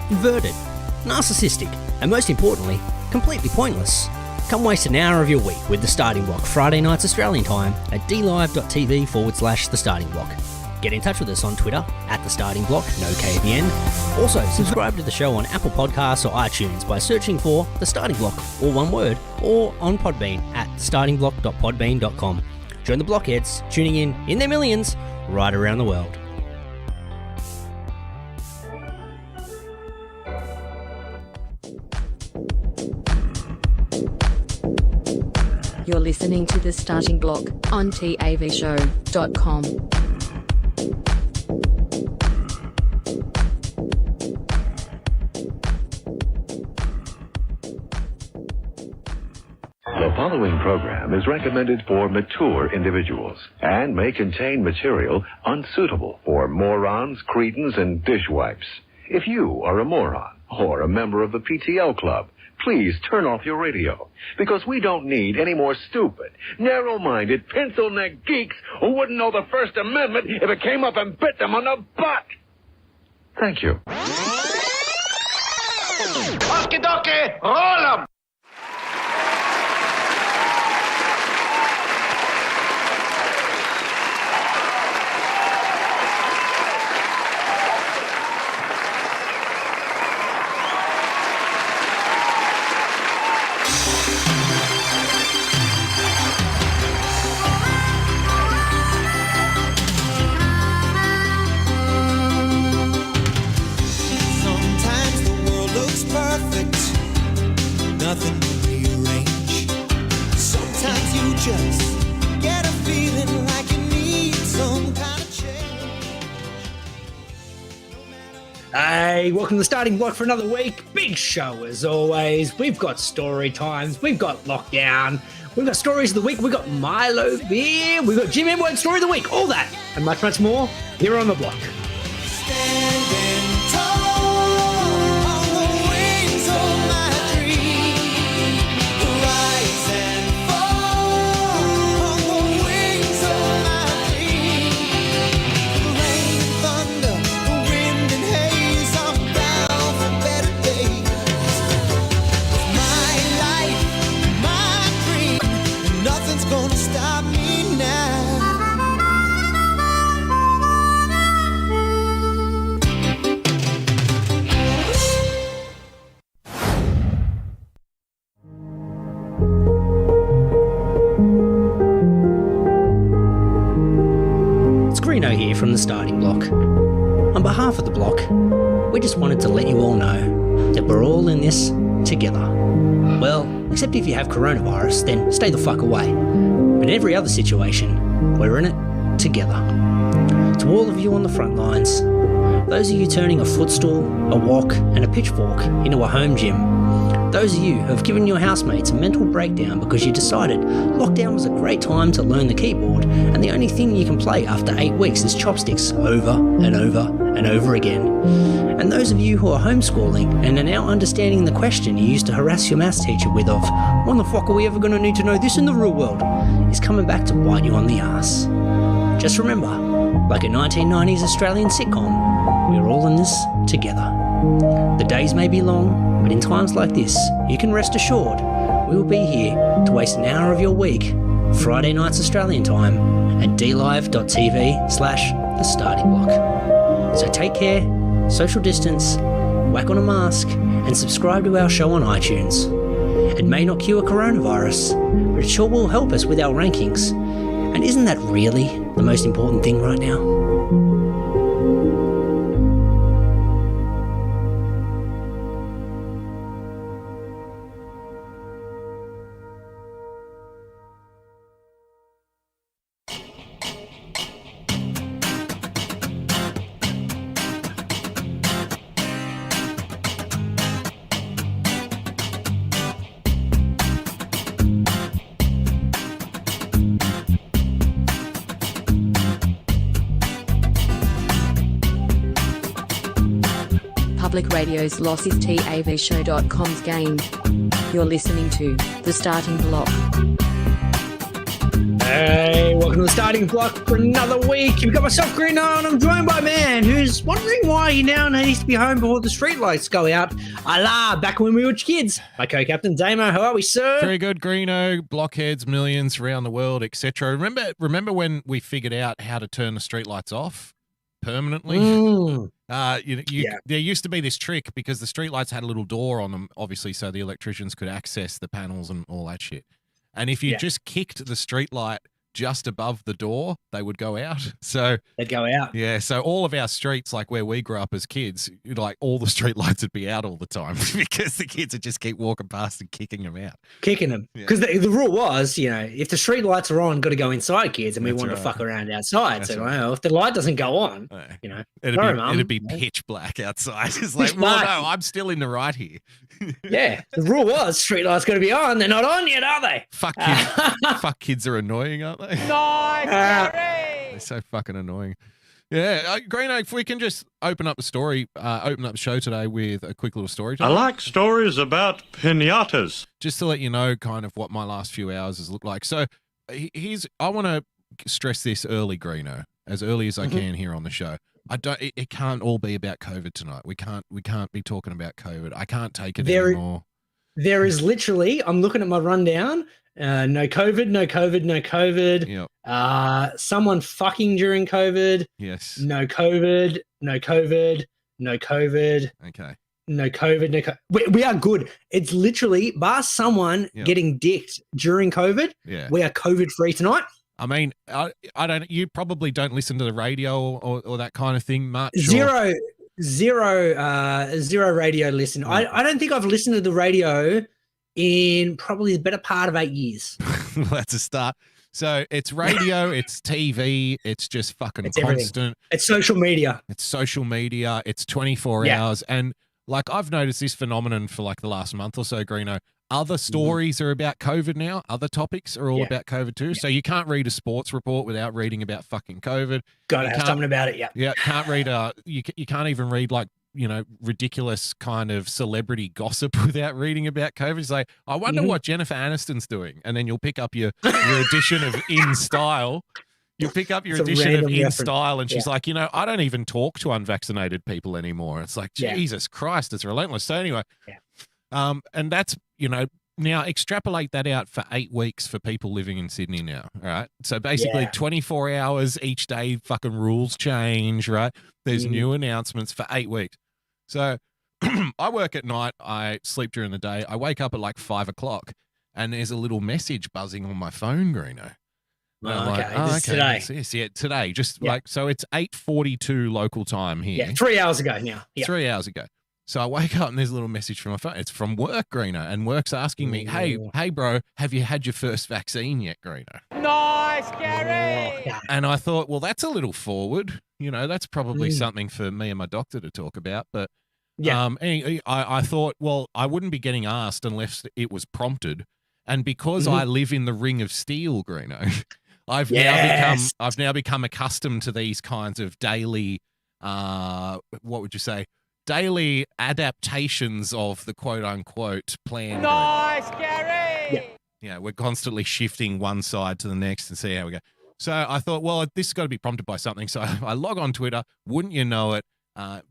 inverted, narcissistic, and most importantly, completely pointless. Come waste an hour of your week with The Starting Block, Friday nights Australian time at dlive.tv/The Starting Block. Get in touch with us on Twitter at The Starting Block, no KVN. Also, subscribe to the show on Apple Podcasts or iTunes by searching for The Starting Block, all one word, or on Podbean at startingblock.podbean.com. Join the blockheads, tuning in their millions, right around the world. You're listening to The Starting Block on TAVshow.com. The following program is recommended for mature individuals and may contain material unsuitable for morons, cretins, and dishwipes. If you are a moron or a member of the PTL Club, please turn off your radio, because we don't need any more stupid, narrow-minded, pencil-neck geeks who wouldn't know the First Amendment if it came up and bit them on the butt. Thank you. Okie dokie, roll 'em! Nothing to rearrange. Sometimes you just get a feeling like you need some kind of change. Hey, welcome to The Starting Block for another week. Big show as always. We've got story times, we've got lockdown, we've got stories of the week, we've got Milo beer, we've got Jim Edwards story of the week, all that and much, much more here on The Block. Standing tall on the wings of my dream. Rise and fall on the wings of my dream. Rain, thunder, wind and haze, I'm bound for better days. My life, my dream, and nothing's gonna stop me now. It's Greeno here from The Starting Block. On behalf of The Block, we just wanted to let you all know that we're all in this together. Well, except if you have coronavirus, then stay the fuck away. But in every other situation, we're in it together. To all of you on the front lines, those of you turning a footstool, a wok and a pitchfork into a home gym, those of you who have given your housemates a mental breakdown because you decided lockdown was a great time to learn the keyboard and the only thing you can play after 8 weeks is chopsticks over and over and over again. And those of you who are homeschooling and are now understanding the question you used to harass your maths teacher with of, when the fuck are we ever going to need to know this in the real world, is coming back to bite you on the ass. Just remember, like a 1990s Australian sitcom, we're all in this together. The days may be long, but in times like this, you can rest assured we will be here to waste an hour of your week, Friday nights Australian time, at dlive.tv/The Starting Block. So take care, social distance, whack on a mask, and subscribe to our show on iTunes. It may not cure coronavirus, but it sure will help us with our rankings. And isn't that really the most important thing right now? Public Radio's loss is TAVshow.com's gain. You're listening to The Starting Block. Hey, welcome to the starting block for another week. You've got myself, Greeno, and I'm joined by a man who's wondering why he now needs to be home before the streetlights go out. Back when we were kids. My co-captain, Damo, how are we, sir? Very good, Greeno. Blockheads, millions around the world, etc. Remember when we figured out how to turn the streetlights off permanently? There used to be this trick because the streetlights had a little door on them, obviously, so the electricians could access the panels and all that shit. And if you just kicked the streetlight just above the door, they would go out. So they'd go out. Yeah. So all of our streets, like where we grew up as kids, like all the street lights would be out all the time because the kids would just keep walking past and kicking them out. Kicking them. Because the rule was, if the street lights are on, got to go inside, kids, and we wanted to fuck around outside. That's so right. if the light doesn't go on, it'd be pitch black outside. It's like, well, no, I'm still in the right here. Yeah. The rule was street lights got to be on. They're not on yet, are they? Fuck kids. Fuck kids are annoying, aren't they? Nice, They're so fucking annoying. Yeah, Greeno, if we can just open up the show today with a quick little story. I like stories about pinatas. Just to let you know kind of what my last few hours has looked like. So I want to stress this early, Greeno, as early as I can here on the show. It can't all be about COVID tonight. We can't be talking about COVID. I can't take it anymore. There is literally, I'm looking at my rundown, no COVID, no COVID, no COVID. Yep. Someone fucking during COVID. Yes. No COVID, no COVID, no COVID. Okay. No COVID, no COVID. We are good. It's literally, bar someone getting dicked during COVID, we are COVID free tonight. I mean, I don't. You probably don't listen to the radio or that kind of thing much. Zero radio listen. I don't think I've listened to the radio in probably the better part of 8 years. Well, that's a start. So it's radio, it's TV, it's just fucking constant. Everything. It's social media. It's 24 hours. And like I've noticed this phenomenon for like the last month or so, Greeno. Other stories are about COVID now. Other topics are all about COVID too. So you can't read a sports report without reading about fucking COVID. Gotta have something about it, Yeah, can't read you can't even read like, ridiculous kind of celebrity gossip without reading about COVID. It's like, I wonder what Jennifer Aniston's doing. And then you'll pick up your edition of In Style. You'll pick up your edition of In Style, and she's like, I don't even talk to unvaccinated people anymore. It's like, Jesus Christ, it's relentless. So anyway, and that's, now extrapolate that out for 8 weeks for people living in Sydney now, all right? So basically 24 hours each day, fucking rules change, right? There's new announcements for 8 weeks. So I work at night, I sleep during the day, I wake up at like 5 o'clock, and there's a little message buzzing on my phone, Greeno. Today. Yes, today. Just like, so it's 8:42 local time here. Yeah, 3 hours ago now. Yeah. 3 hours ago. So I wake up and there's a little message from my phone. It's from work, Greeno, and work's asking me, hey, bro, have you had your first vaccine yet, Greeno? Nice, Gary! And I thought, well, that's a little forward. That's probably something for me and my doctor to talk about. But I thought, well, I wouldn't be getting asked unless it was prompted. And because I live in the Ring of Steel, Greeno, I've now become accustomed to these kinds of daily, what would you say? Daily adaptations of the quote-unquote plan. Nice, Gary! Yeah, we're constantly shifting one side to the next and see how we go. So I thought, well, this has got to be prompted by something. So I log on Twitter. Wouldn't you know it?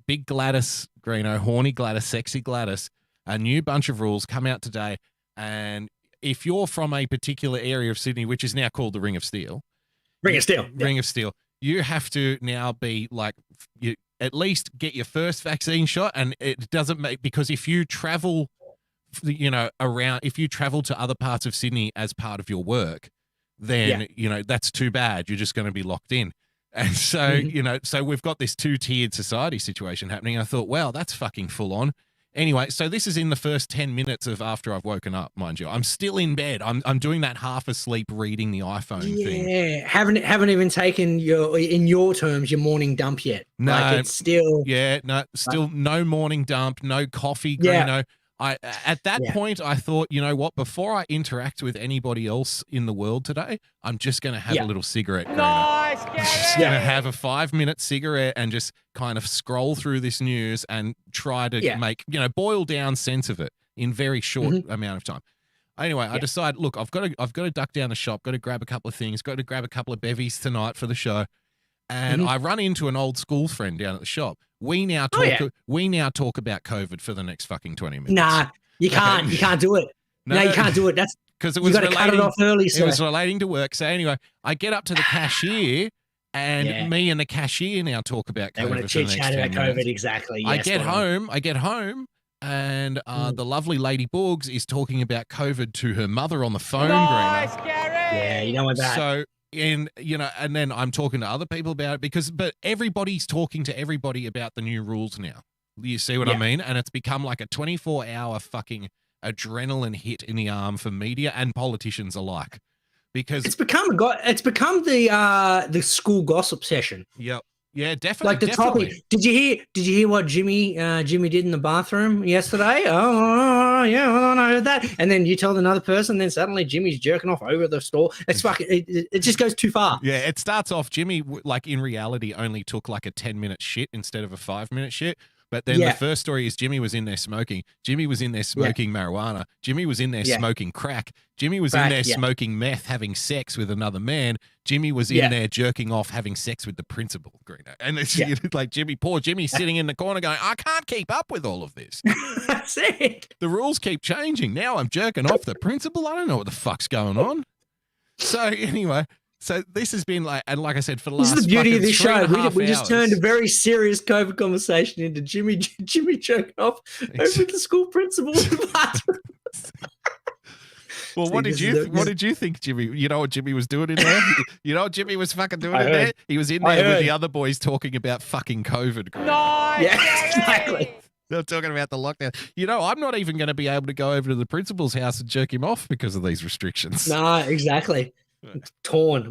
Big Gladys, Greeno, horny Gladys, sexy Gladys, a new bunch of rules come out today. And if you're from a particular area of Sydney, which is now called the Ring of Steel. Ring of Steel. You have to now be like, you at least get your first vaccine shot. And it doesn't make, because if you travel, if you travel to other parts of Sydney as part of your work, then, that's too bad. You're just going to be locked in. And so, so we've got this two-tiered society situation happening. I thought, wow, that's fucking full on. Anyway, so this is in the first 10 minutes of after I've woken up, mind you. I'm still in bed. I'm doing that half asleep reading the iPhone thing. Yeah, haven't even taken in your terms, your morning dump yet. No, like it's still. Yeah, no, still no morning dump, no coffee. Yeah. At that point, I thought, you know what? Before I interact with anybody else in the world today, I'm just going to have a little cigarette. Nice, I'm just going to have a 5-minute cigarette and just kind of scroll through this news and try to make, boil down sense of it in very short amount of time. Anyway, I decide, look, I've got to duck down the shop, got to grab a couple of things, got to grab a couple of bevies tonight for the show. And I run into an old school friend down at the shop. We now talk about COVID for the next fucking 20 minutes. Nah, you can't. You can't do it. No, you can't do it. That's because you got to cut it off early. It was relating to work. So anyway, I get up to the cashier, and me and the cashier now talk about COVID. They want to chit chat about COVID. Exactly. Yes, I get home, and the lovely Lady Boogs is talking about COVID to her mother on the phone. Nice, Gary. Yeah, you know what that. So. And then I'm talking to other people about it but everybody's talking to everybody about the new rules now. You see what I mean? And it's become like a 24-hour fucking adrenaline hit in the arm for media and politicians alike, because it's become the school gossip session. Yep. Yeah, definitely. Like the topic. Did you hear what Jimmy did in the bathroom yesterday? Oh yeah, I know that. And then you tell another person, then suddenly Jimmy's jerking off over the store. It's fucking. It just goes too far. Yeah, it starts off. Jimmy, like in reality, only took like a 10-minute shit instead of a 5-minute shit. But then the first story is Jimmy was in there smoking. Jimmy was in there smoking marijuana. Jimmy was in there smoking crack. Jimmy was in there smoking meth, having sex with another man. Jimmy was in there jerking off, having sex with the principal, Greeno. And it's like poor Jimmy sitting in the corner going, I can't keep up with all of this. That's it. The rules keep changing. Now I'm jerking off the principal. I don't know what the fuck's going on. So anyway... So this has been like I said, for the last. This is the beauty of this show. We just hours. turned a very serious COVID conversation into Jimmy jerking off over the school principal in the bathroom. Well, what did you think, Jimmy? You know what Jimmy was doing in there? You know what Jimmy was fucking doing in there? He was in there with the other boys talking about fucking COVID. Nice. Yeah, exactly. They're talking about the lockdown. You know, I'm not even going to be able to go over to the principal's house and jerk him off because of these restrictions. No, exactly. I'm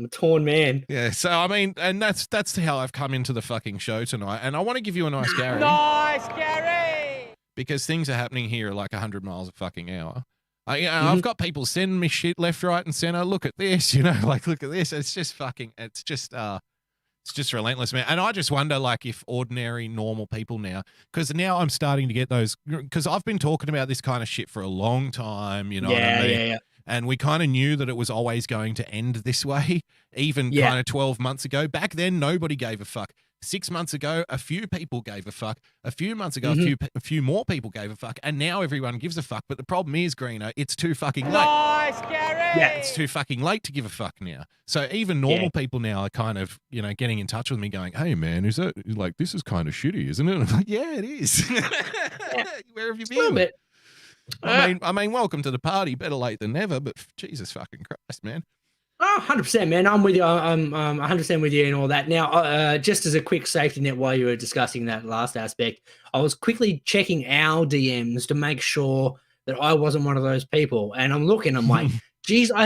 a torn man. Yeah, so I mean, and that's how I've come into the fucking show tonight. And I want to give you a nice Gary. Nice, Gary. Because things are happening here like 100 miles a fucking hour. I've got people sending me shit left, right, and center. Look at this, look at this. It's just relentless, man. And I just wonder, like, if ordinary, normal people now, because now I'm starting to get those, because I've been talking about this kind of shit for a long time, what I mean? Yeah. And we kind of knew that it was always going to end this way, even kind of 12 months ago. Back then, nobody gave a fuck. 6 months ago, a few people gave a fuck. A few months ago, a few more people gave a fuck. And now everyone gives a fuck. But the problem is, Greeno, it's too fucking late. Nice, Gary. Yeah, it's too fucking late to give a fuck now. So even normal people now are kind of, getting in touch with me going, hey, man, is that, like, this is kind of shitty, isn't it? And I'm like, yeah, it is. Where have you been? A little bit. I mean, welcome to the party. Better late than never, but Jesus fucking Christ, man. Oh, 100%, man. I'm with you. I'm 100% with you and all that. Now, just as a quick safety net while you were discussing that last aspect, I was quickly checking our DMs to make sure that I wasn't one of those people. And I'm looking, I'm like, geez, I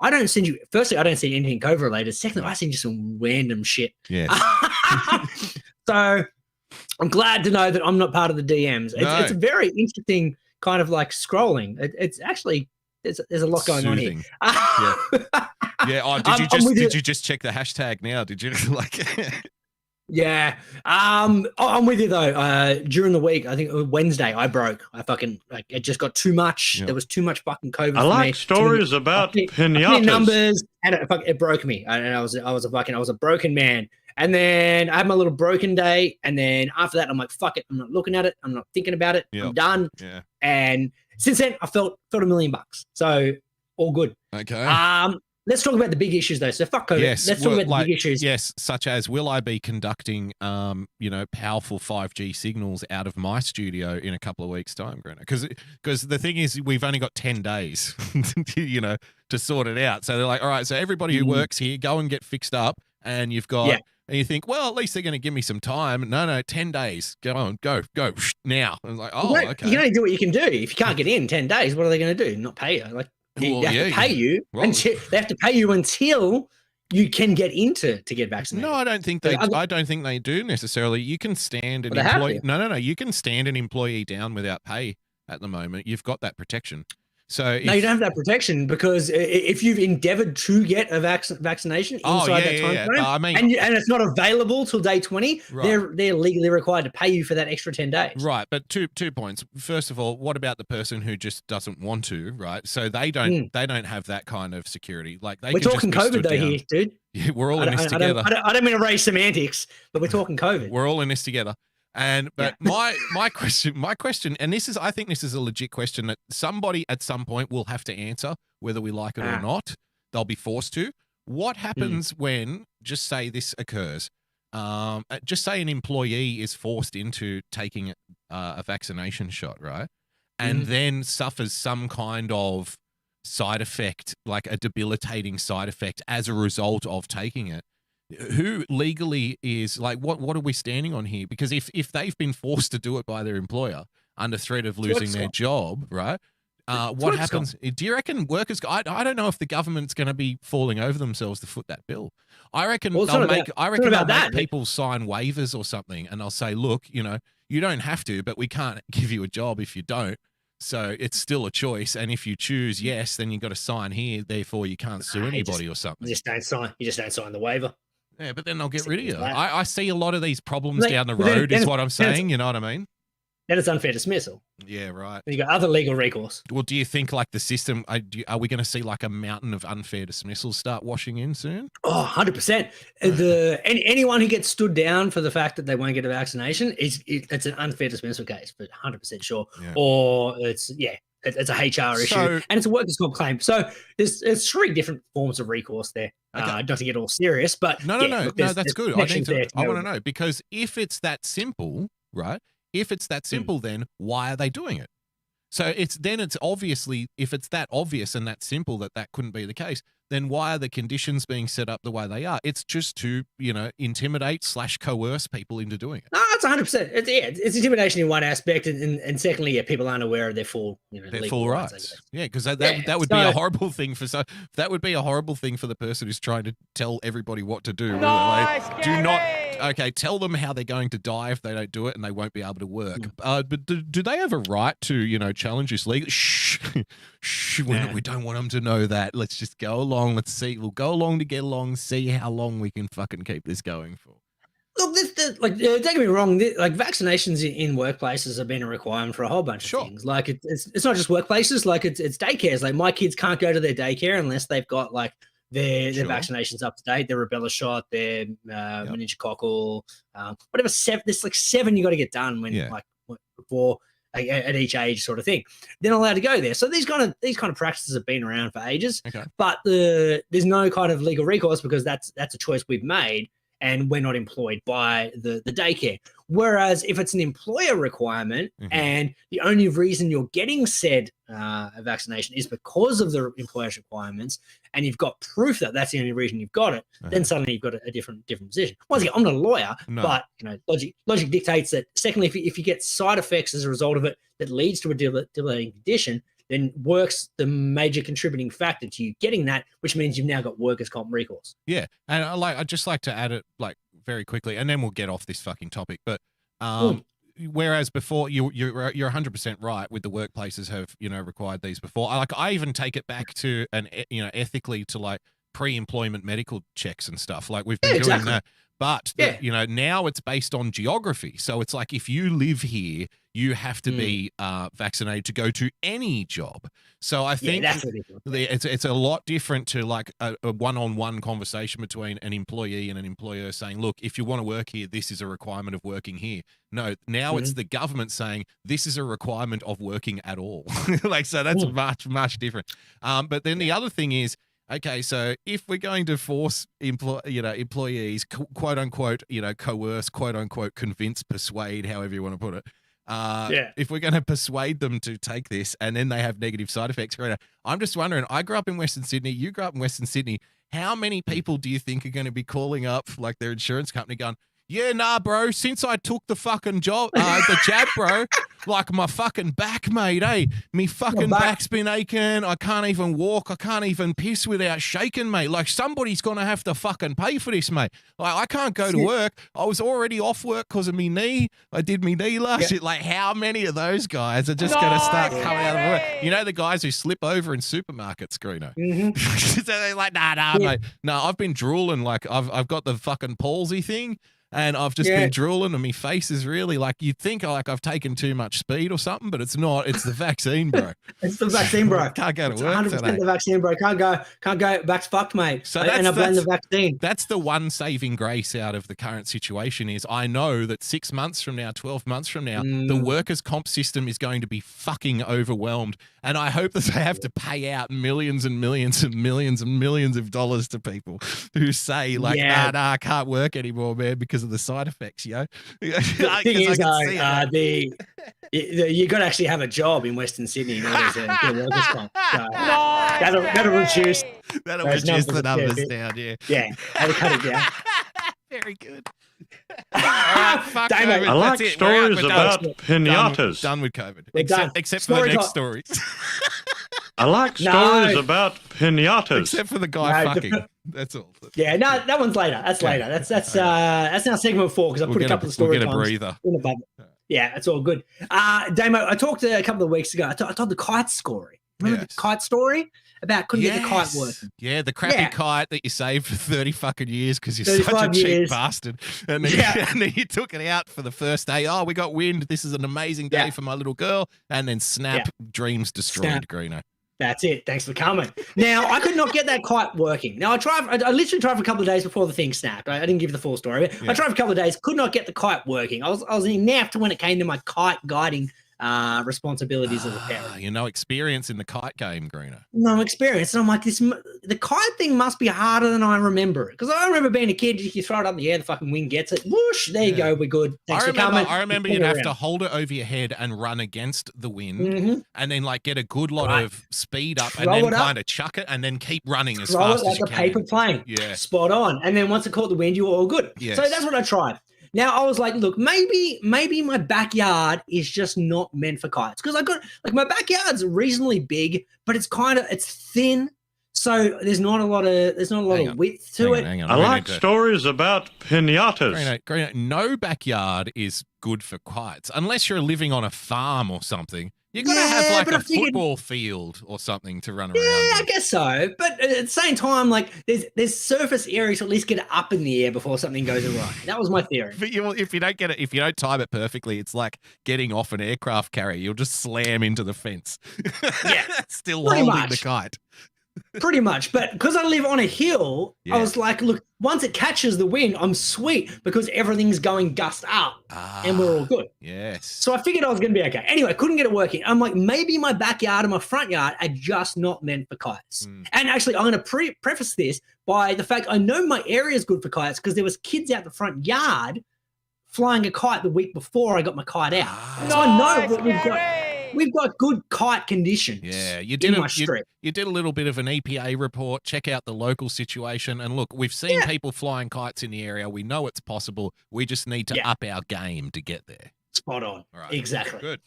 don't send you, firstly, I don't send anything COVID related. Secondly, I send you some random shit. Yeah. So I'm glad to know that I'm not part of the DMs. It's a very interesting kind of like scrolling. It's actually there's a lot going on here. Yeah. Oh, did you just check the hashtag now? Did you like? Yeah. I'm with you though. During the week, I think Wednesday, I broke. It just got too much. There was too much fucking COVID. I like stories about pinatas. Numbers, and it broke me. And I was a broken man. And then I had my little broken day. And then after that, I'm like, fuck it. I'm not looking at it. I'm not thinking about it. I'm done. Yeah. And since then, I felt $1 million. So all good. Okay. Let's talk about the big issues though. So fuck COVID. Yes, Let's talk about the big issues. Yes, such as, will I be conducting, powerful 5G signals out of my studio in a couple of weeks' time, Greeno? Because the thing is, we've only got 10 days, to sort it out. So they're like, all right, so everybody who works here, go and get fixed up, and you've got. And you think, well, at least they're going to give me some time. No, 10 days. Go on, go now. I was like, okay. You can only do what you can do. If you can't get in 10 days, what are they going to do? Not pay you? Like, they have to pay you until they have to pay you until you can get into to get vaccinated. No, I don't think they do necessarily. You can stand an employee. No. You can stand an employee down without pay at the moment. You've got that protection. So No, you don't have that protection because if you've endeavored to get a vaccination inside that time frame, I mean, and it's not available till day 20, right. they're legally required to pay you for that extra 10 days. Right, but two points. First of all, what about the person who just doesn't want to, right? So they don't have that kind of security. Like we're talking COVID though here, dude. Yeah, we're all in this together. I don't mean to raise semantics, but we're talking COVID. We're all in this together. But my question, and I think this is a legit question that somebody at some point will have to answer, whether we like it or not. They'll be forced to. What happens when, just say this occurs, just say an employee is forced into taking a vaccination shot, right? And then suffers some kind of side effect, like a debilitating side effect as a result of taking it. Who legally is like, what are we standing on here? Because if they've been forced to do it by their employer under threat of losing their job, right? What happens? Do you reckon workers? I don't know if the government's going to be falling over themselves to foot that bill. I reckon they'll make people sign waivers or something, and they'll say, look, you don't have to, but we can't give you a job if you don't. So it's still a choice, and if you choose yes, then you've got to sign here. Therefore, you can't sue anybody or something. You just don't sign the waiver. Yeah, but then they'll get rid of you. I see a lot of these problems down the road, is what I'm saying. You know what I mean? Then it's unfair dismissal. Yeah, right. You got other legal recourse. Well, do you think like the system? Are we going to see like a mountain of unfair dismissals start washing in soon? Oh, 100%. Anyone who gets stood down for the fact that they won't get a vaccination, it's an unfair dismissal case, but 100% sure. Yeah. Or it's a HR issue, and it's a workers' comp claim. So there's 3 different forms of recourse there. Okay. Not to get all serious, but no, that's good. I want to know, because if it's that simple, right? If it's that simple, then why are they doing it? So it's obviously, if it's that obvious and that simple that couldn't be the case, then why are the conditions being set up the way they are? It's just to, intimidate / coerce people into doing it. No, it's 100%. It's intimidation in one aspect, and secondly, people aren't aware of their full, their full rights. Yeah, because that would be a horrible thing that would be a horrible thing for the person who's trying to tell everybody what to do. Nice, do not. Okay, tell them how they're going to die if they don't do it, and they won't be able to work. But do they have a right to, challenge this legally? Shh. We don't want them to know that. Let's just go along. Let's see. We'll go along to get along. See how long we can fucking keep this going for. Look, don't get me wrong. Vaccinations in workplaces have been a requirement for a whole bunch of things. Like it's not just workplaces. Like it's daycares. Like my kids can't go to their daycare unless they've got like their vaccinations up to date, their rubella shot, their meningococcal, whatever. There's like 7 you got to get done before at each age, sort of thing. They're not allowed to go there. So these kind of practices have been around for ages. Okay. But there's no kind of legal recourse because that's a choice we've made, and we're not employed by the daycare. Whereas if it's an employer requirement and the only reason you're getting said vaccination is because of the employer's requirements, and you've got proof that that's the only reason you've got it, then suddenly you've got a different position. Once again, I'm not a lawyer, but logic dictates that. Secondly, if you get side effects as a result of it that leads to a debilitating condition, then work's the major contributing factor to you getting that, which means you've now got workers' comp recourse. Yeah, and I'd just like to add it very quickly, and then we'll get off this fucking topic. But whereas before you're 100% right with the workplaces have required these before. I even take it back to ethically to pre-employment medical checks and stuff. Like we've been doing that. But now it's based on geography. So it's like if you live here, you have to be vaccinated to go to any job. So I think it's a lot different to like a one-on-one conversation between an employee and an employer saying, look, if you want to work here, this is a requirement of working here. No, now it's the government saying this is a requirement of working at all. So that's much, much different. But then the other thing is, okay, so if we're going to force employees, quote unquote, coerce, quote unquote, convince, persuade, however you want to put it, if we're going to persuade them to take this and then they have negative side effects, I'm just wondering, I grew up in Western Sydney, you grew up in Western Sydney, how many people do you think are going to be calling up like their insurance company going, yeah, nah, bro, since I took the fucking job, the jab, bro, Like my fucking back, mate, eh? Me fucking back's been aching. I can't even walk. I can't even piss without shaking, mate. Like somebody's going to have to fucking pay for this, mate. Like I can't go to work. I was already off work because of me knee. I did me knee last year. Like how many of those guys are just going to start coming out of work? You know the guys who slip over in supermarkets, Greeno? Mm-hmm. So they're like, nah, mate. No, I've been drooling. Like I've got the fucking palsy thing. And I've just been drooling, and my face is really like you'd think like I've taken too much speed or something, but it's not. It's the vaccine, bro. It's the vaccine, bro. Can't go to work. 100% the vaccine, bro. Can't go. Back's fucked, mate. So and I blame the vaccine. That's the one saving grace out of the current situation is I know that 6 months from now, 12 months from now, the workers' comp system is going to be fucking overwhelmed, and I hope that they have to pay out millions and millions and millions and millions of dollars to people who say like, nah, I can't work anymore, man, because of the side effects, yo. The thing is, you got to actually have a job in Western Sydney in order to get workers' comp. So that'll reduce the numbers down, Yeah, that'll cut it down. Very good. I like stories about pinatas. Done with COVID. Except for the next stories. I like stories about pinatas. Except for the guy fucking. That's all. Yeah, no, that one's later. That's later. That's now segment 4 because I put a couple of story times breather in the bubble. Yeah, it's all good. Damo, I talked a couple of weeks ago. I told the kite story. Remember the kite story about couldn't get the kite working? Yeah, the crappy kite that you saved for 30 fucking years because you're such a cheap bastard. And then you took it out for the first day. Oh, we got wind. This is an amazing day for my little girl. And then dreams destroyed, Greeno. That's it. Thanks for coming. Now, I could not get that kite working. Now, I literally tried for a couple of days before the thing snapped. I didn't give the full story. I tried for a couple of days, could not get the kite working. I was napped when it came to my kite guiding responsibilities as a parent. No experience in the kite game, Greeno. No experience. And I'm like, the kite thing must be harder than I remember it. Because I remember being a kid, you throw it up in the air, the fucking wind gets it. Whoosh, there you go, we're good. Thanks for coming. I remember you'd have to hold it over your head and run against the wind and then like get a good lot of speed up and then kind of chuck it and then keep running as fast as you can. Throw it like a paper plane. Yeah. Spot on. And then once it caught the wind, you were all good. Yes. So that's what I tried. Now I was like, look, maybe my backyard is just not meant for kites because I got like my backyard's reasonably big, but it's thin, so there's not a lot of width to it. I like stories about pinatas. Greeno, no backyard is good for kites unless you're living on a farm or something. You got to have like a football field or something to run around. Yeah, I guess so. But at the same time, like there's surface areas to at least get it up in the air before something goes awry. That was my theory. But if you don't get it, if you don't time it perfectly, it's like getting off an aircraft carrier. You'll just slam into the fence. Yeah, still holding the kite. Pretty much. But because I live on a hill, I was like, look, once it catches the wind, I'm sweet because everything's going gust up and we're all good. Yes. So I figured I was going to be okay. Anyway, I couldn't get it working. I'm like, maybe my backyard and my front yard are just not meant for kites. And actually, I'm going to preface this by the fact I know my area is good for kites because there was kids out the front yard flying a kite the week before I got my kite out. So I know that we've got good kite conditions. Yeah, you did a little bit of an EPA report, check out the local situation, and look, we've seen people flying kites in the area. We know it's possible. We just need to up our game to get there. Spot on. Right. Exactly. Good.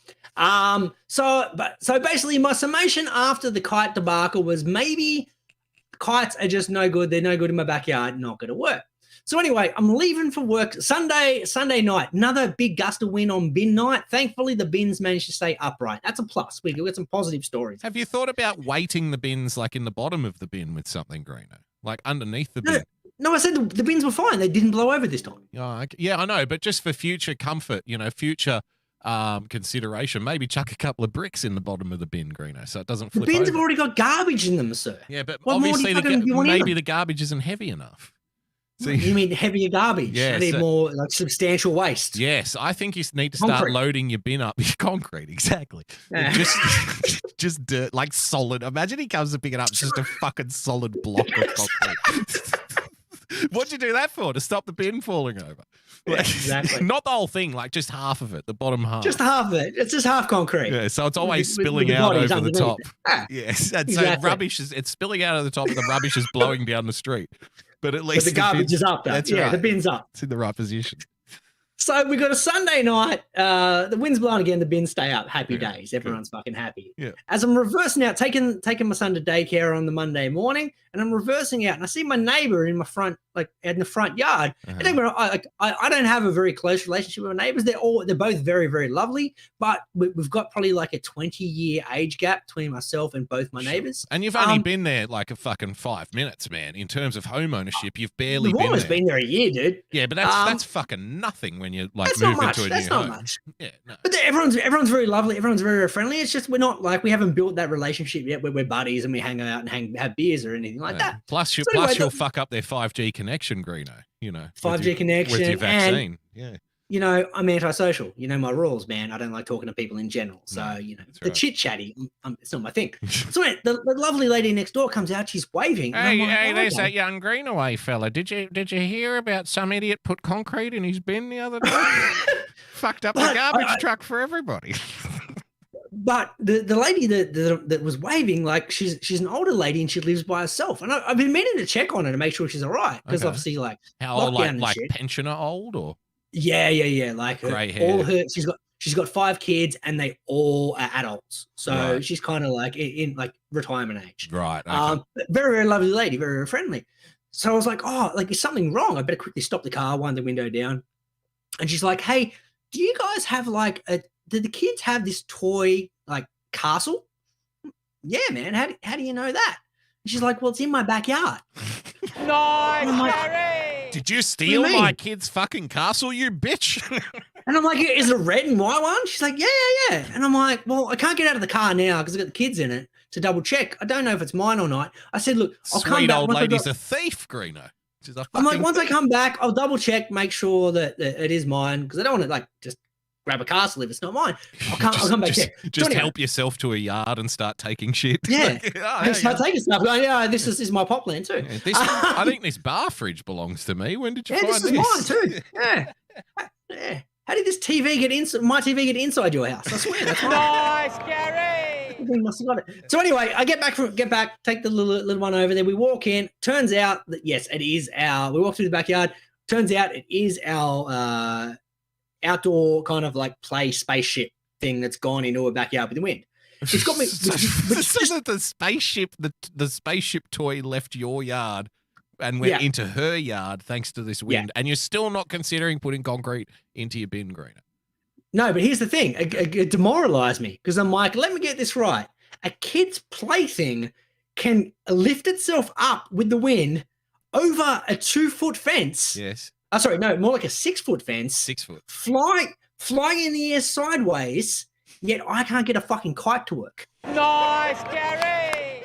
So basically my summation after the kite debacle was maybe kites are just no good. They're no good in my backyard, not going to work. So anyway, I'm leaving for work Sunday night. Another big gust of wind on bin night. Thankfully, the bins managed to stay upright. That's a plus. We got some positive stories. Have you thought about weighting the bins like in the bottom of the bin with something, Greeno? Like underneath the bin? No, I said the bins were fine. They didn't blow over this time. Yeah, I know. But just for future comfort, future consideration, maybe chuck a couple of bricks in the bottom of the bin, Greeno, so it doesn't flip over. The bins have already got garbage in them, sir. Yeah, but obviously maybe the garbage isn't heavy enough. So you mean heavier garbage? Yeah, I need more like substantial waste. Yes, I think you need to start loading your bin up. Concrete, exactly. Yeah. Just dirt, like solid. Imagine he comes to pick it up, it's just a fucking solid block of concrete. What'd you do that for? To stop the bin falling over? Yeah, exactly. Not the whole thing, like just half of it, the bottom half. Just half of it. It's just half concrete. Yeah, so it's always spilling out over the top. Yes, and so rubbish it's spilling out of the top, and the rubbish is blowing down the street. But at least the garbage is up. That's right. The bin's up. It's in the right position. So we got a Sunday night. The wind's blowing again. The bins stay up. Happy days. Everyone's fucking happy. Yeah. As I'm reversing out, taking my son to daycare on the Monday morning, and I'm reversing out, and I see my neighbor in my front, like in the front yard. And then I don't have a very close relationship with my neighbors. They're both very, very lovely, but we've got probably like a 20-year age gap between myself and both my neighbors. And you've only been there like a fucking 5 minutes, man. In terms of home ownership, you've barely We've almost been there a year, dude. Yeah, but that's fucking nothing when you like move into a new home. That's not much. Yeah, no. But everyone's very lovely. Everyone's very, very friendly. It's just we haven't built that relationship yet where we're buddies and we hang out and have beers or anything like that. Plus, you'll fuck up their 5G connection, Greeno. 5G connection with your vaccine. And, I'm antisocial. You know my rules, man. I don't like talking to people in general. So, the chit-chatty, it's not my thing. So the lovely lady next door comes out. She's waving. Hey, there's that young Greenaway fella. Did you hear about some idiot put concrete in his bin the other day? Fucked up the garbage truck for everybody. But the lady that was waving, like she's an older lady and she lives by herself. And I've been meaning to check on her to make sure she's all right. Because obviously, like, how old, like pensioner old or? Yeah. Like she's got 5 kids and they all are adults. So she's kind of like in like retirement age. Right. Okay. Very, very lovely lady, very, very friendly. So I was like, is something wrong? I better quickly stop the car, wind the window down. And she's like, hey, do you guys have like did the kids have this toy like castle? Yeah, man. How do you know that? And she's like, well, it's in my backyard. Nice, Gary. Did you steal my kid's fucking castle, you bitch? And I'm like, is it a red and white one? She's like, yeah. And I'm like, well, I can't get out of the car now because I've got the kids in it to double check. I don't know if it's mine or not. I said, look, I'll come back. Sweet old lady's a thief, Greeno. I'm like, once I come back, I'll double check, make sure that it is mine because I don't want to like just grab a castle if it's not mine. I'll come back there. Just help yourself to a yard and start taking shit. Yeah. Start taking stuff. Going, this is my pop land too. Yeah, I think this bar fridge belongs to me. When did you find this? This is mine too. Yeah. How did this TV my TV get inside your house? I swear that's mine. Nice, Gary. We must have got it. So anyway, I get back, take the little one over there. We walk in. Turns out that yes, it is we walk through the backyard. Turns out it is our outdoor kind of like play spaceship thing that's gone into a backyard with the wind. It's got me. So the spaceship toy left your yard and went into her yard thanks to this wind, and you're still not considering putting concrete into your bin, Greeno. No, but here's the thing. It demoralized me because I'm like, let me get this right. A kid's plaything can lift itself up with the wind over a 2-foot fence. Yes. Sorry, no, more like a 6-foot fence. 6 foot. Flying in the air sideways, yet I can't get a fucking kite to work. Nice, Gary.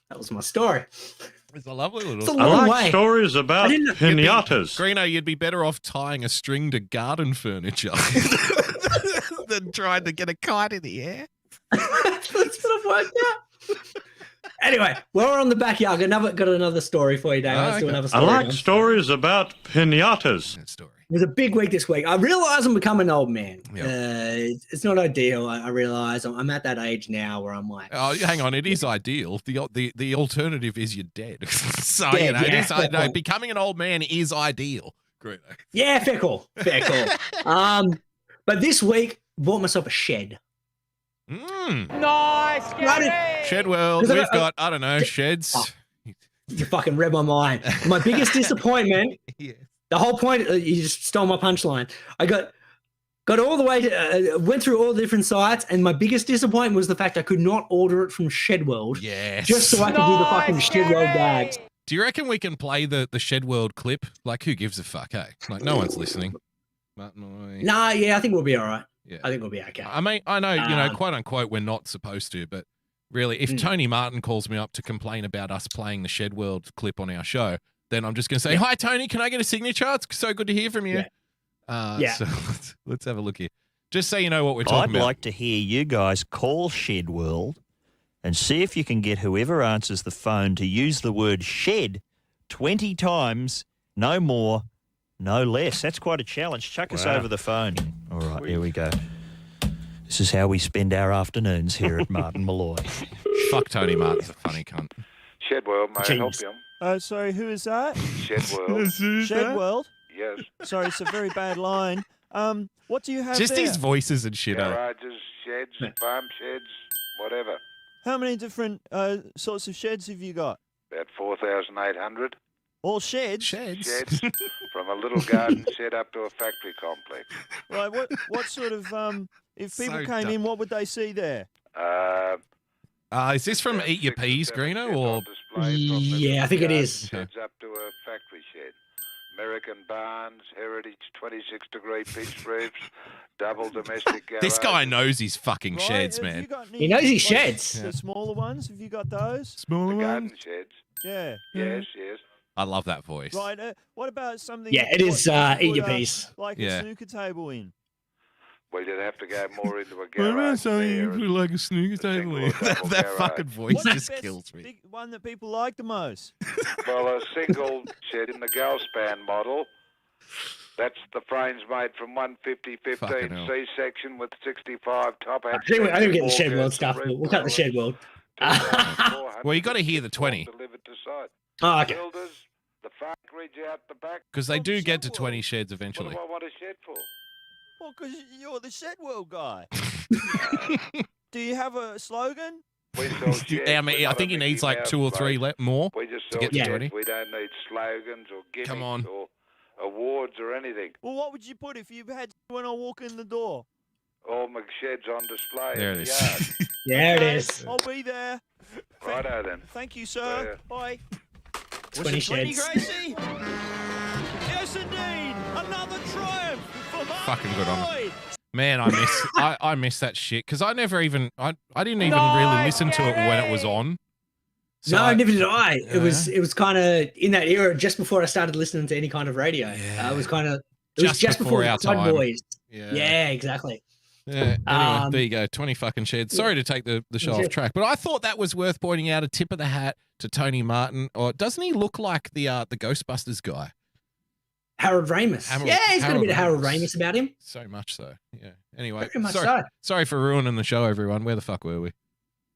That was my story. It's a lovely little story. I like stories about pinatas. Greeno, you'd be better off tying a string to garden furniture than trying to get a kite in the air. That's what I've worked out. Anyway, we're on the backyard. Got another story for you, Dave. Let's do another story. I like stories about pinatas. That story. It was a big week this week. I realize I'm becoming an old man. Yep. It's not ideal. I realize I'm at that age now where I'm like, oh, hang on, it is ideal. The alternative is you're dead. So dead, becoming an old man is ideal. Great. Yeah, fair call. But this week bought myself a shed. Nice, Gary. Shed world. We've got I don't know sheds. Oh, you fucking read my mind. My biggest disappointment. Yeah. The whole point, you just stole my punchline. I got all the way to, went through all the different sites, and my biggest disappointment was the fact I could not order it from Shed World. Yes. Just so I could do the fucking Shed World bags. Do you reckon we can play the Shed World clip? Like, who gives a fuck, hey? Like, no one's listening. Nah, yeah, I think we'll be all right. Yeah. I think we'll be okay. I mean, I know, quote unquote, we're not supposed to, but really, if Tony Martin calls me up to complain about us playing the Shed World clip on our show, then I'm just going to say, hi, Tony, can I get a signature? It's so good to hear from you. So let's have a look here. Just so you know what we're talking about. I'd like to hear you guys call Shed World and see if you can get whoever answers the phone to use the word shed 20 times, no more, no less. That's quite a challenge. Chuck us over the phone. All right, here we go. This is how we spend our afternoons here at Martin Malloy. Fuck Tony Martin's a funny cunt. Shed World, may I help you? Sorry, who is that? Shed World. Shed World? yes. Sorry, it's a very bad line. What do you have Just there? his voices and shit. Garages, sheds, farm sheds, whatever. How many different sorts of sheds have you got? About 4,800 All sheds? Sheds. sheds, from a little garden shed up to a factory complex. Right, what sort of, if people So came dumb. in, what would they see there? Is this from about Eat Your 6 or Peas, 7 Greeno, sheds or on display, from the Yeah, I think it garden is. Sheds up to a factory shed. American barns, heritage 26-degree pitch roofs, double domestic garages. this guy knows his fucking Right, sheds, have man? you got any, He knows his like, sheds. The smaller ones, have you got those? Smaller The garden ones. sheds. Yeah. Yes, yes. I love that voice. Right, what about something... Yeah, it is, what you Eat Your put, Peas. Like Yeah. a snooker table in? Well, you'd have to go more into a What about garage something you there. put like a snooker single table? or double that garage. fucking voice What's the just best kills me. big one that people like the most? Well, a single shed in the Galspan model. That's the frames made from 150 Fucking 15 hell. C section with 65 top hat. I think we get the shed world walkouts, stuff. roof We'll cut the toilets, shed world. 2,400 Well, you gotta hear the chips all 20. Delivered to site. Oh, okay. Builders, the factory out the back. Because they Oh, do the get to shed 20 world. sheds What eventually. do I want a shed for? Well, because you're the shed world guy. Do you have a slogan? We sell sheds. I We're mean, I not think a he needs Mickey like Mouse 2 or 3 place. more. We just to sell get to sheds. 20. We don't need slogans or gimmicks Come on. or awards or anything. Well, what would you put if you had when I walk in the door? All my sheds on display There in it the is. yard. There it Okay, is. I'll be there. Righto then. Thank you, sir. Yeah. Bye. 20 Was it 20, sheds. Gracie? Yes, indeed. Another triumph for Mark Fucking good on him. Lloyd. Man, I miss that shit because I never even I didn't even really listen to it when it was on. So No, I- never did I. Yeah. It was kind of in that era just before I started listening to any kind of radio. Yeah. It was kind of it was Just just before before our the Flood time. Boys. Yeah. Yeah, exactly. Yeah. Anyway, there Um, you go. 20 fucking sheds. Sorry to take the show Yeah. off track, but I thought that was worth pointing out. A tip of the hat to Tony Martin. Or doesn't he look like the Ghostbusters guy? Harold Ramis. Harold- Yeah, he's got a bit of Harold Harold Ramis. Ramis about him. So much so. Yeah. Anyway, Very much sorry, so. sorry for ruining the show, everyone. Where the fuck were we?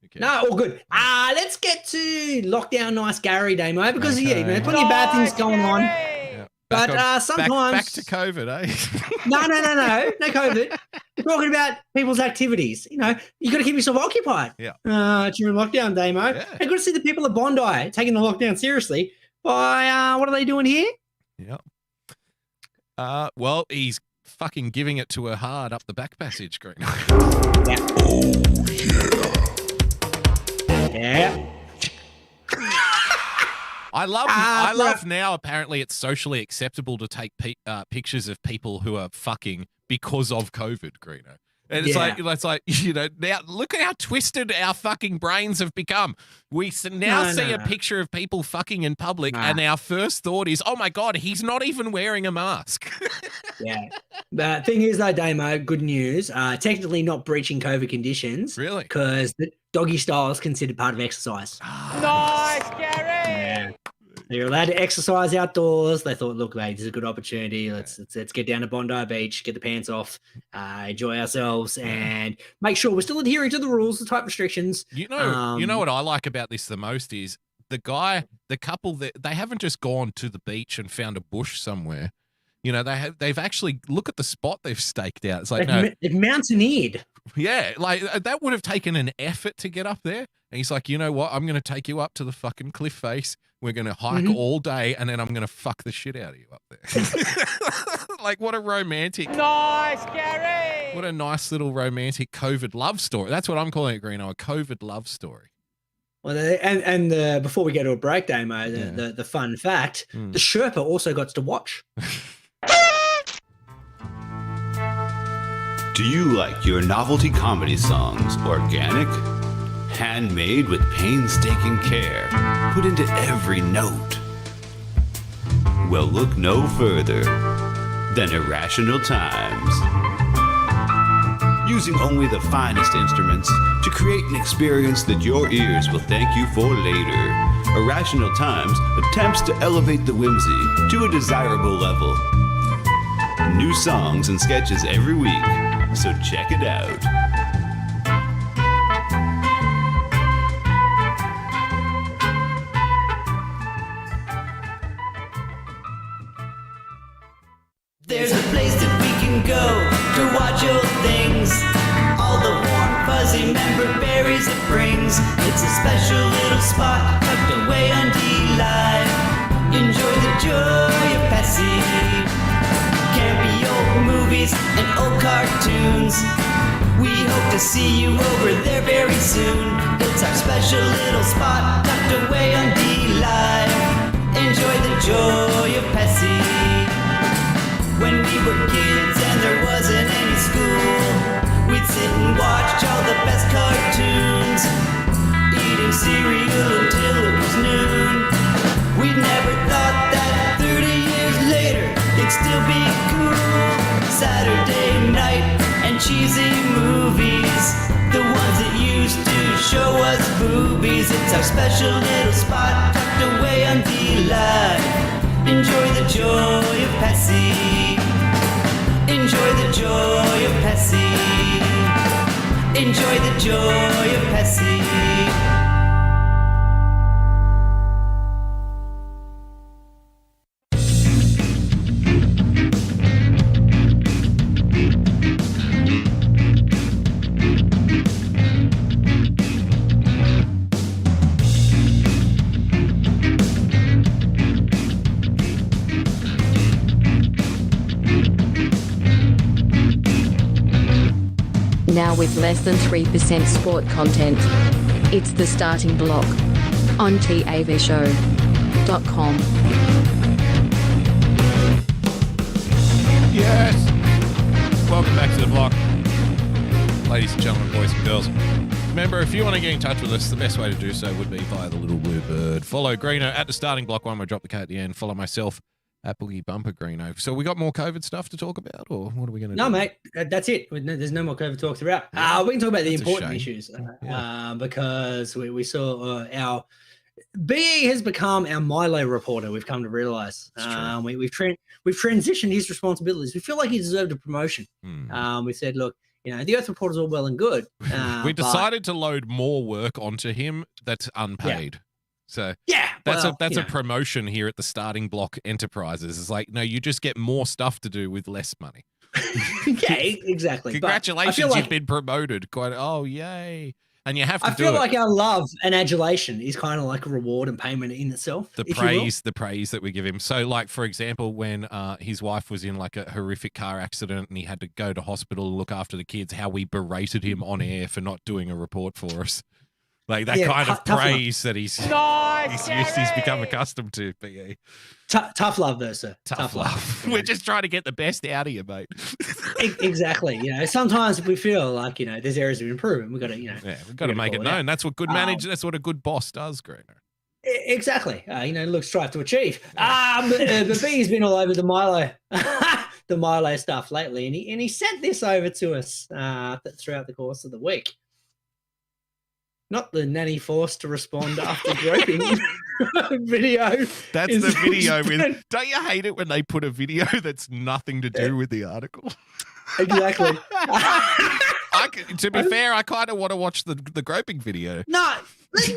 Okay. No, all good. Let's get to lockdown, nice Gary, Damo, because yeah, Okay. plenty of bad things going on. Yeah. But Back sometimes to COVID, eh? no COVID. We're talking about people's activities. You know, you got to keep yourself occupied. Yeah. During lockdown, Damo. Yeah. And good to see the people of Bondi taking the lockdown seriously. By what are they doing here? Yeah. Well, he's fucking giving it to her hard up the back passage, Green. Yeah. I love right. now. Apparently, it's socially acceptable to take pictures of people who are fucking because of COVID, Greeno. And it's Yeah. like you know, now look at how twisted our fucking brains have become. We now No, see no, a no. picture of people fucking in public, Nah. and our first thought is, "Oh my god, he's not even wearing a mask." Yeah. The thing is, though, Damo, good news. Technically not breaching COVID conditions. Really? Because the doggy style is considered part of exercise. Nice, Gary. You're allowed to exercise outdoors. They thought, look, mate, this is a good opportunity. Let's get down to Bondi Beach, get the pants off, enjoy ourselves, and make sure we're still adhering to the rules, the type restrictions. You know what I like about this the most is the couple that they haven't just gone to the beach and found a bush somewhere. You know, they've actually look at the spot they've staked out. It's like They've mountaineered. yeah, like that would have taken an effort to get up there. And he's like, you know what? I'm going to take you up to the fucking cliff face. We're going to hike all day, and then I'm going to fuck the shit out of you up there. Like, what a romantic. Nice, Gary. What a nice little romantic COVID love story. That's what I'm calling it, Greeno, a COVID love story. Well, before we go to a break, Damo, the fun fact, the Sherpa also got to watch. Do you like your novelty comedy songs organic? Handmade with painstaking care, put into every note? Well, look no further than Irrational Times. Using only the finest instruments to create an experience that your ears will thank you for later, Irrational Times attempts to elevate the whimsy to a desirable level. New songs and sketches every week, so check it out. There's a place that we can go to watch old things. All the warm, fuzzy member berries it brings. It's a special little spot tucked away on D-Live. Enjoy the joy of Pessy. Campy old movies and old cartoons. We hope to see you over there very soon. It's our special little spot tucked away on D-Live. Enjoy the joy of Pessy. When we were kids and there wasn't any school, we'd sit and watch all the best cartoons, eating cereal until it was noon. We never thought that 30 years later it'd still be cool. Saturday night and cheesy movies, the ones that used to show us boobies. It's our special little spot tucked away on D-Live. Enjoy the joy of Pessy. Enjoy the joy of Pessy. Enjoy the joy of Pessy. Now with less than 3% sport content. It's the starting block on TAVshow.com. Yes! Welcome back to the block. Ladies and gentlemen, boys and girls. Remember, if you want to get in touch with us, the best way to do so would be via the little blue bird. Follow Greeno at the starting block one. We'll drop the K at the end. Follow myself at BoogieBumper Greeno. So we got more COVID stuff to talk about, or what are we going to do? No, mate, that's it. There's no more COVID talks about. We can talk about the important issues because we saw our BE has become our Milo reporter. We've come to realize we've transitioned his responsibilities. We feel like he deserved a promotion. We said, look, the Earth Reporter's all well and good. We decided to load more work onto him that's unpaid. So that's a promotion here at the Starting Block Enterprises. It's like, no, you just get more stuff to do with less money. Yeah, exactly. Congratulations, you've been promoted. Oh, yay. And you have to do it. I feel like our love and adulation is kind of like a reward and payment in itself. The praise that we give him. So, like, for example, when his wife was in like a horrific car accident and he had to go to hospital to look after the kids, how we berated him on air for not doing a report for us. Like that kind of praise that he's become accustomed to. But yeah. Tough love, though, sir. Tough love. We're just trying to get the best out of you, mate. Exactly. Sometimes if we feel like there's areas of improvement, we've got to we've got to make it known. That's what good that's what a good boss does, Greeno. Exactly. Look, strive to achieve. But B's been all over the Milo stuff lately, and he sent this over to us throughout the course of the week. Not the nanny forced to respond after groping video. That's the video with. Don't you hate it when they put a video that's nothing to do with the article? Exactly. To be fair, I kind of want to watch the groping video. No, let's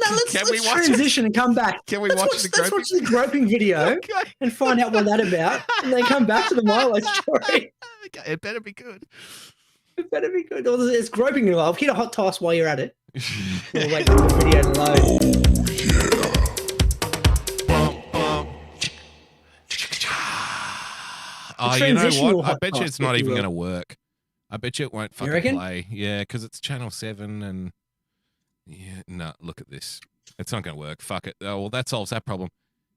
transition and come back. Can we watch the groping video and find out what that's about, and then come back to the Milo story. Okay, it better be good. It better be good. It's groping involved. Get a hot toss while you're at it. We'll wait for the video to load. You know what? I bet you it's not even going to work. I bet you it won't fucking play. Yeah, because it's Channel 7 and... Yeah, no, look at this. It's not going to work. Fuck it. Oh, well, that solves that problem.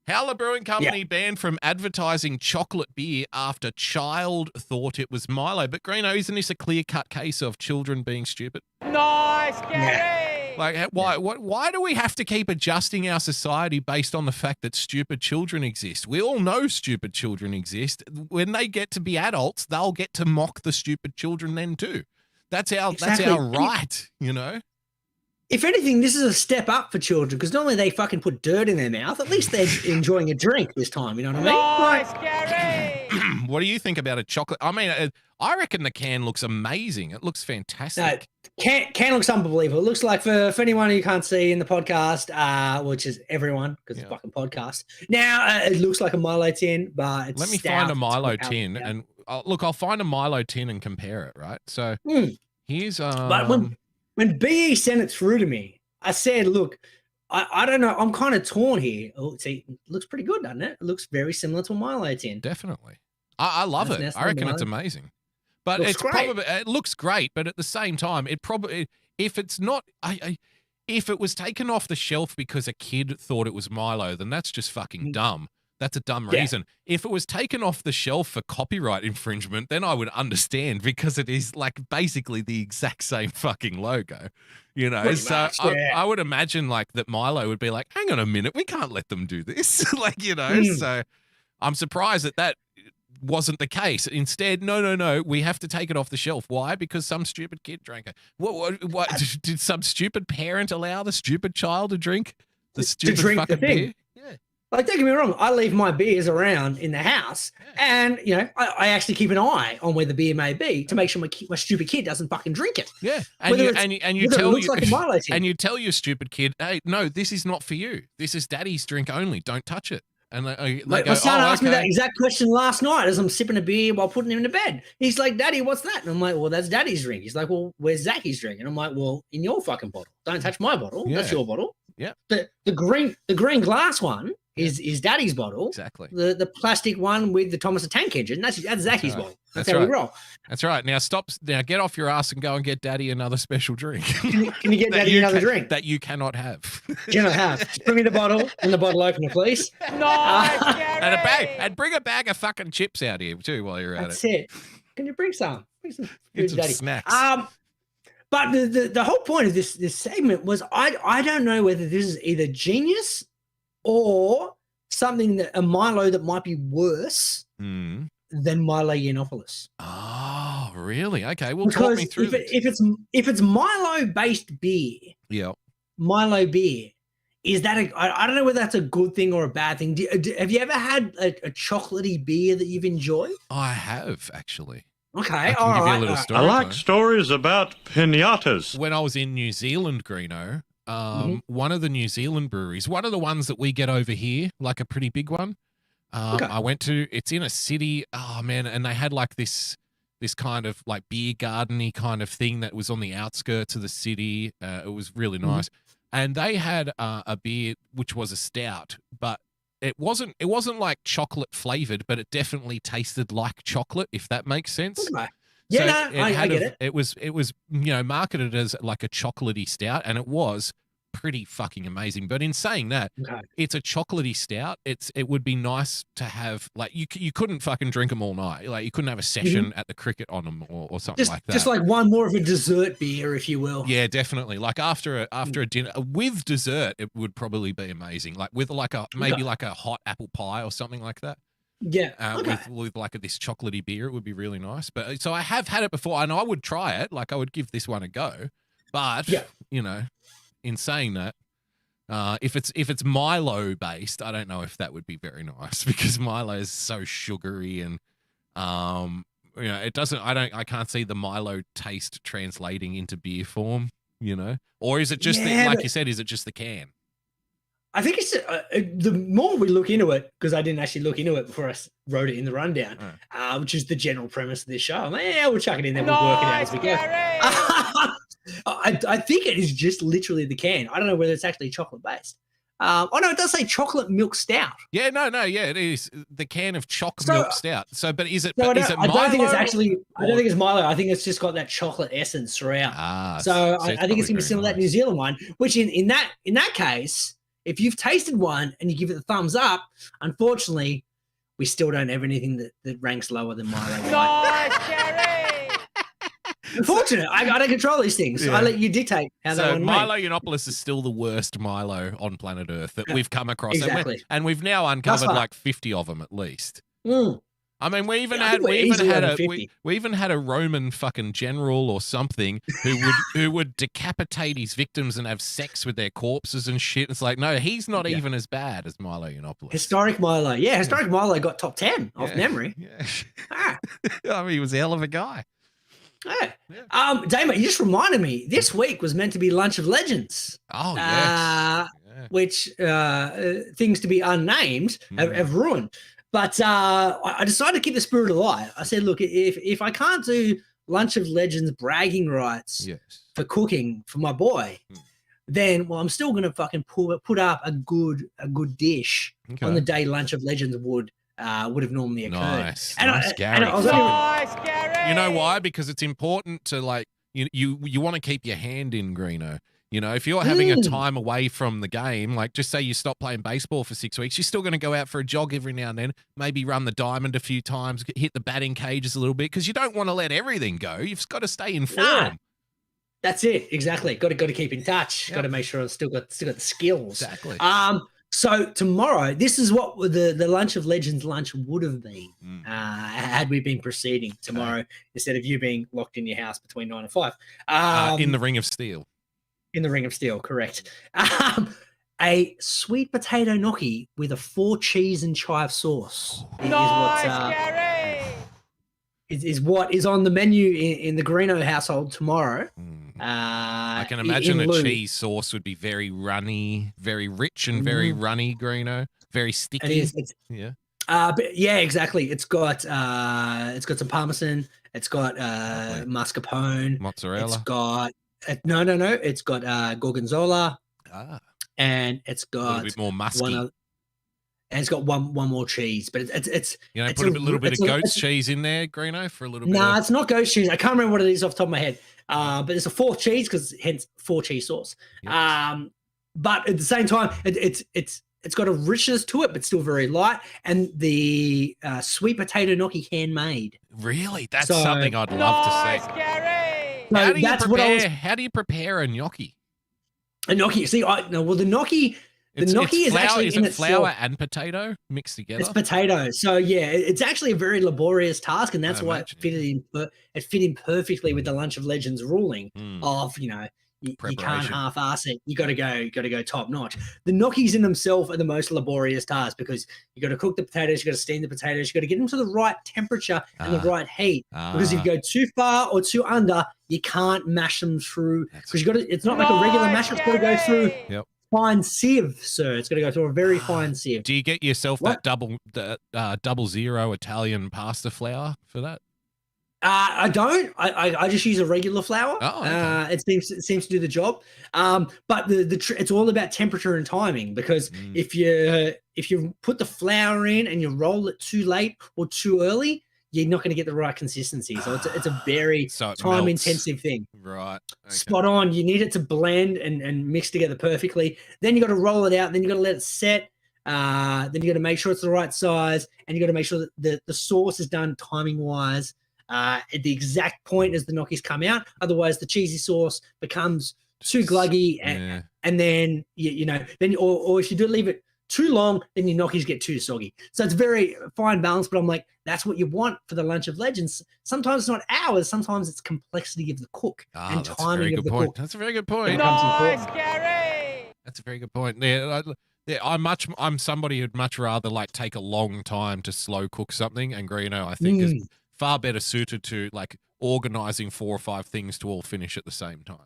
Howler Brewing Company banned from advertising chocolate beer after child thought it was Milo. But Greeno, isn't this a clear-cut case of children being stupid? Nice, Gary! Like, why do we have to keep adjusting our society based on the fact that stupid children exist? We all know stupid children exist. When they get to be adults, they'll get to mock the stupid children then too. That's our right, If anything, this is a step up for children because normally they fucking put dirt in their mouth. At least they're enjoying a drink this time. You know what I mean? Nice, Gary! What do you think about a chocolate? I mean, I reckon the can looks amazing. It looks fantastic. No, can looks unbelievable. It looks like for anyone who can't see in the podcast, which is everyone because it's a fucking podcast. Now, it looks like a Milo tin, but it's Let me find a Milo tin and I'll find a Milo tin and compare it, right? So here's But when BE sent it through to me, I said, look, I don't know. I'm kind of torn here. Oh, see, it looks pretty good, doesn't it? It looks very similar to a Milo tin. Definitely. I love it. I reckon it's amazing. But it's probably, it looks great, but at the same time, it probably, if it's not, if it was taken off the shelf because a kid thought it was Milo, then that's just fucking dumb. That's a dumb reason. If it was taken off the shelf for copyright infringement, then I would understand, because it is like basically the exact same fucking logo, you know? So I would imagine like that Milo would be like, hang on a minute, we can't let them do this. Like, you know, so I'm surprised that wasn't the case. Instead, no, we have to take it off the shelf. Why? Because some stupid kid drank it. What did some stupid parent allow the stupid child to drink the stupid fucking beer? Yeah. Like, don't get me wrong, I leave my beers around in the house, and you know, I actually keep an eye on where the beer may be to make sure my stupid kid doesn't fucking drink it. Yeah, and you tell your stupid kid, hey, no, this is not for you. This is Daddy's drink only. Don't touch it. And my son asked me that exact question last night as I'm sipping a beer while putting him to bed. He's like, Daddy, what's that? And I'm like, well, that's Daddy's drink. He's like, well, where's Zachy's drink? And I'm like, well, in your fucking bottle. Don't touch my bottle. Yeah. That's your bottle. Yeah. The green glass one is Daddy's bottle. Exactly. The plastic one with the Thomas the Tank Engine, that's Zachy's bottle. That's how we roll. That's right. Now now get off your ass and go and get Daddy another special drink. Can you get Daddy another drink? That you cannot have. Cannot have. Just bring me the bottle and the bottle opener, please. Nice, and a bag, and bring a bag of fucking chips out here too while you're at That's it. Can you bring some? Bring some food, Daddy. Snacks. But the whole point of this segment was I don't know whether this is either genius or something that a Milo that might be worse than Milo Yiannopoulos. Oh, really? Okay, well, talk me through if it's Milo based beer, Milo beer, is that I don't know whether that's a good thing or a bad thing. Have you ever had a chocolatey beer that you've enjoyed? I have, actually. Okay, all right. I like stories about pinatas. When I was in New Zealand, Greeno, one of the New Zealand breweries, one of the ones that we get over here, like a pretty big one, I went to, it's in a city, oh man, and they had like this kind of like beer garden-y kind of thing that was on the outskirts of the city. It was really nice. And they had a beer which was a stout, but it wasn't like chocolate flavored, but it definitely tasted like chocolate, if that makes sense. Okay. Yeah, so I get it. It was marketed as like a chocolatey stout, and it was pretty fucking amazing. But in saying that, it's a chocolatey stout. It would be nice to have, like, you couldn't fucking drink them all night. Like, you couldn't have a session at the cricket on them or something like that. Just like one more of a dessert beer, if you will. Yeah, definitely. Like after a dinner with dessert, it would probably be amazing. Like with like maybe like a hot apple pie or something like that. Yeah. With like this chocolatey beer, it would be really nice. But so I have had it before, and I would try it. Like I would give this one a go. But you know, in saying that, if it's Milo based, I don't know if that would be very nice, because Milo is so sugary, and you know, it doesn't. I can't see the Milo taste translating into beer form. You know, or is it just like you said? Is it just the can? I think it's the more we look into it, because I didn't actually look into it before I wrote it in the rundown, which is the general premise of this show. I'm like, yeah, we'll chuck it in there. We'll work it out as we go. I think it is just literally the can. I don't know whether it's actually chocolate based. Oh no, it does say chocolate milk stout. Yeah, no, yeah, it is the can of milk stout. So, but is it? So is it Milo? I don't think it's actually. I don't think it's Milo. I think it's just got that chocolate essence throughout. So I think it's going to be similar to that New Zealand one. Which in that case, if you've tasted one and you give it the thumbs up, unfortunately, we still don't have anything that ranks lower than Milo. Nice, Jerry! Unfortunate. I don't control these things. So I let you dictate how they want to Milo Yiannopoulos is still the worst Milo on planet Earth that we've come across. Exactly. And we've now uncovered like 50 of them at least. I mean, we even had a Roman fucking general or something who would decapitate his victims and have sex with their corpses and shit. It's like, no, he's not even as bad as Milo Yiannopoulos. Historic Milo. Yeah, Historic Milo got top 10 off memory. Yeah. I mean, he was a hell of a guy. Yeah. Damon, you just reminded me, this week was meant to be Lunch of Legends. Oh, yes. Which things to be unnamed have ruined. But I decided to keep the spirit alive. I said, look, if I can't do Lunch of Legends bragging rights for cooking for my boy, then I'm still gonna fucking put up a good dish on the day Lunch of Legends would have normally occurred. Nice, Gary. You know why? Because it's important to like you want to keep your hand in, Greeno. You know, if you're having a time away from the game, like just say you stop playing baseball for 6 weeks, you're still going to go out for a jog every now and then, maybe run the diamond a few times, hit the batting cages a little bit, because you don't want to let everything go. You've got to stay in form. Nah, that's it. Exactly. Got to keep in touch. Yep. Got to make sure I've still got the skills. Exactly. So tomorrow, this is what the Lunch of Legends lunch would have been had we been proceeding tomorrow instead of you being locked in your house between 9 and 5. In the Ring of Steel. In the Ring of Steel, correct. A sweet potato gnocchi with a 4 cheese and chive sauce is what is on the menu in the Greeno household tomorrow. I can imagine a cheese sauce would be very runny, very rich and very runny, Greeno. Very sticky. It is. But yeah, exactly. It's got some parmesan. It's got mascarpone. Mozzarella. It's got It's got gorgonzola. And it's got a little bit more musky. And it's got one more cheese, but it's put a little bit of goat's cheese in there, Greeno, for a little bit. Nah, it's not goat's cheese. I can't remember what it is off the top of my head. But it's a 4 cheese because hence 4 cheese sauce. Yes. But at the same time, it's got a richness to it, but still very light. And the sweet potato gnocchi handmade. Really, that's something I'd love to see. How do you prepare a gnocchi? A gnocchi. See, the gnocchi. The gnocchi is flour, actually is in it flour itself, and potato mixed together? It's potato. So yeah, it's actually a very laborious task, and that's why it fit in perfectly with the Lunch of Legends ruling of you can't half-ass it. You got to go top notch. The gnocchis in themselves are the most laborious task because you got to cook the potatoes, you got to steam the potatoes, you got to get them to the right temperature and the right heat. Because if you go too far or too under, you can't mash them through. Because it's not like a regular mash. It's got to go through. Yep. Fine sieve, sir. It's going to go through a very fine sieve. Do you get yourself that double zero Italian pasta flour for that? I don't. I just use a regular flour. Oh, okay. It seems to do the job. But it's all about temperature and timing because if you put the flour in and you roll it too late or too early, you're not going to get the right consistency. So it's a very time-intensive thing. Right. Okay. Spot on. You need it to blend and mix together perfectly. Then you got to roll it out. Then you got to let it set. Then you got to make sure it's the right size, and you got to make sure that the sauce is done timing-wise at the exact point as the gnocchis come out. Otherwise, the cheesy sauce becomes too gluggy, and then or if you do leave it too long, then your gnocchis get too soggy. So it's very fine balance, but I'm like, that's what you want for the Lunch of Legends. Sometimes it's not hours, sometimes it's complexity of the cook and timing of the cook. That's a very good point. Nice, Gary! That's a very good point. I'm somebody who'd much rather like take a long time to slow cook something, and Greeno, I think, is far better suited to like organizing 4 or 5 things to all finish at the same time.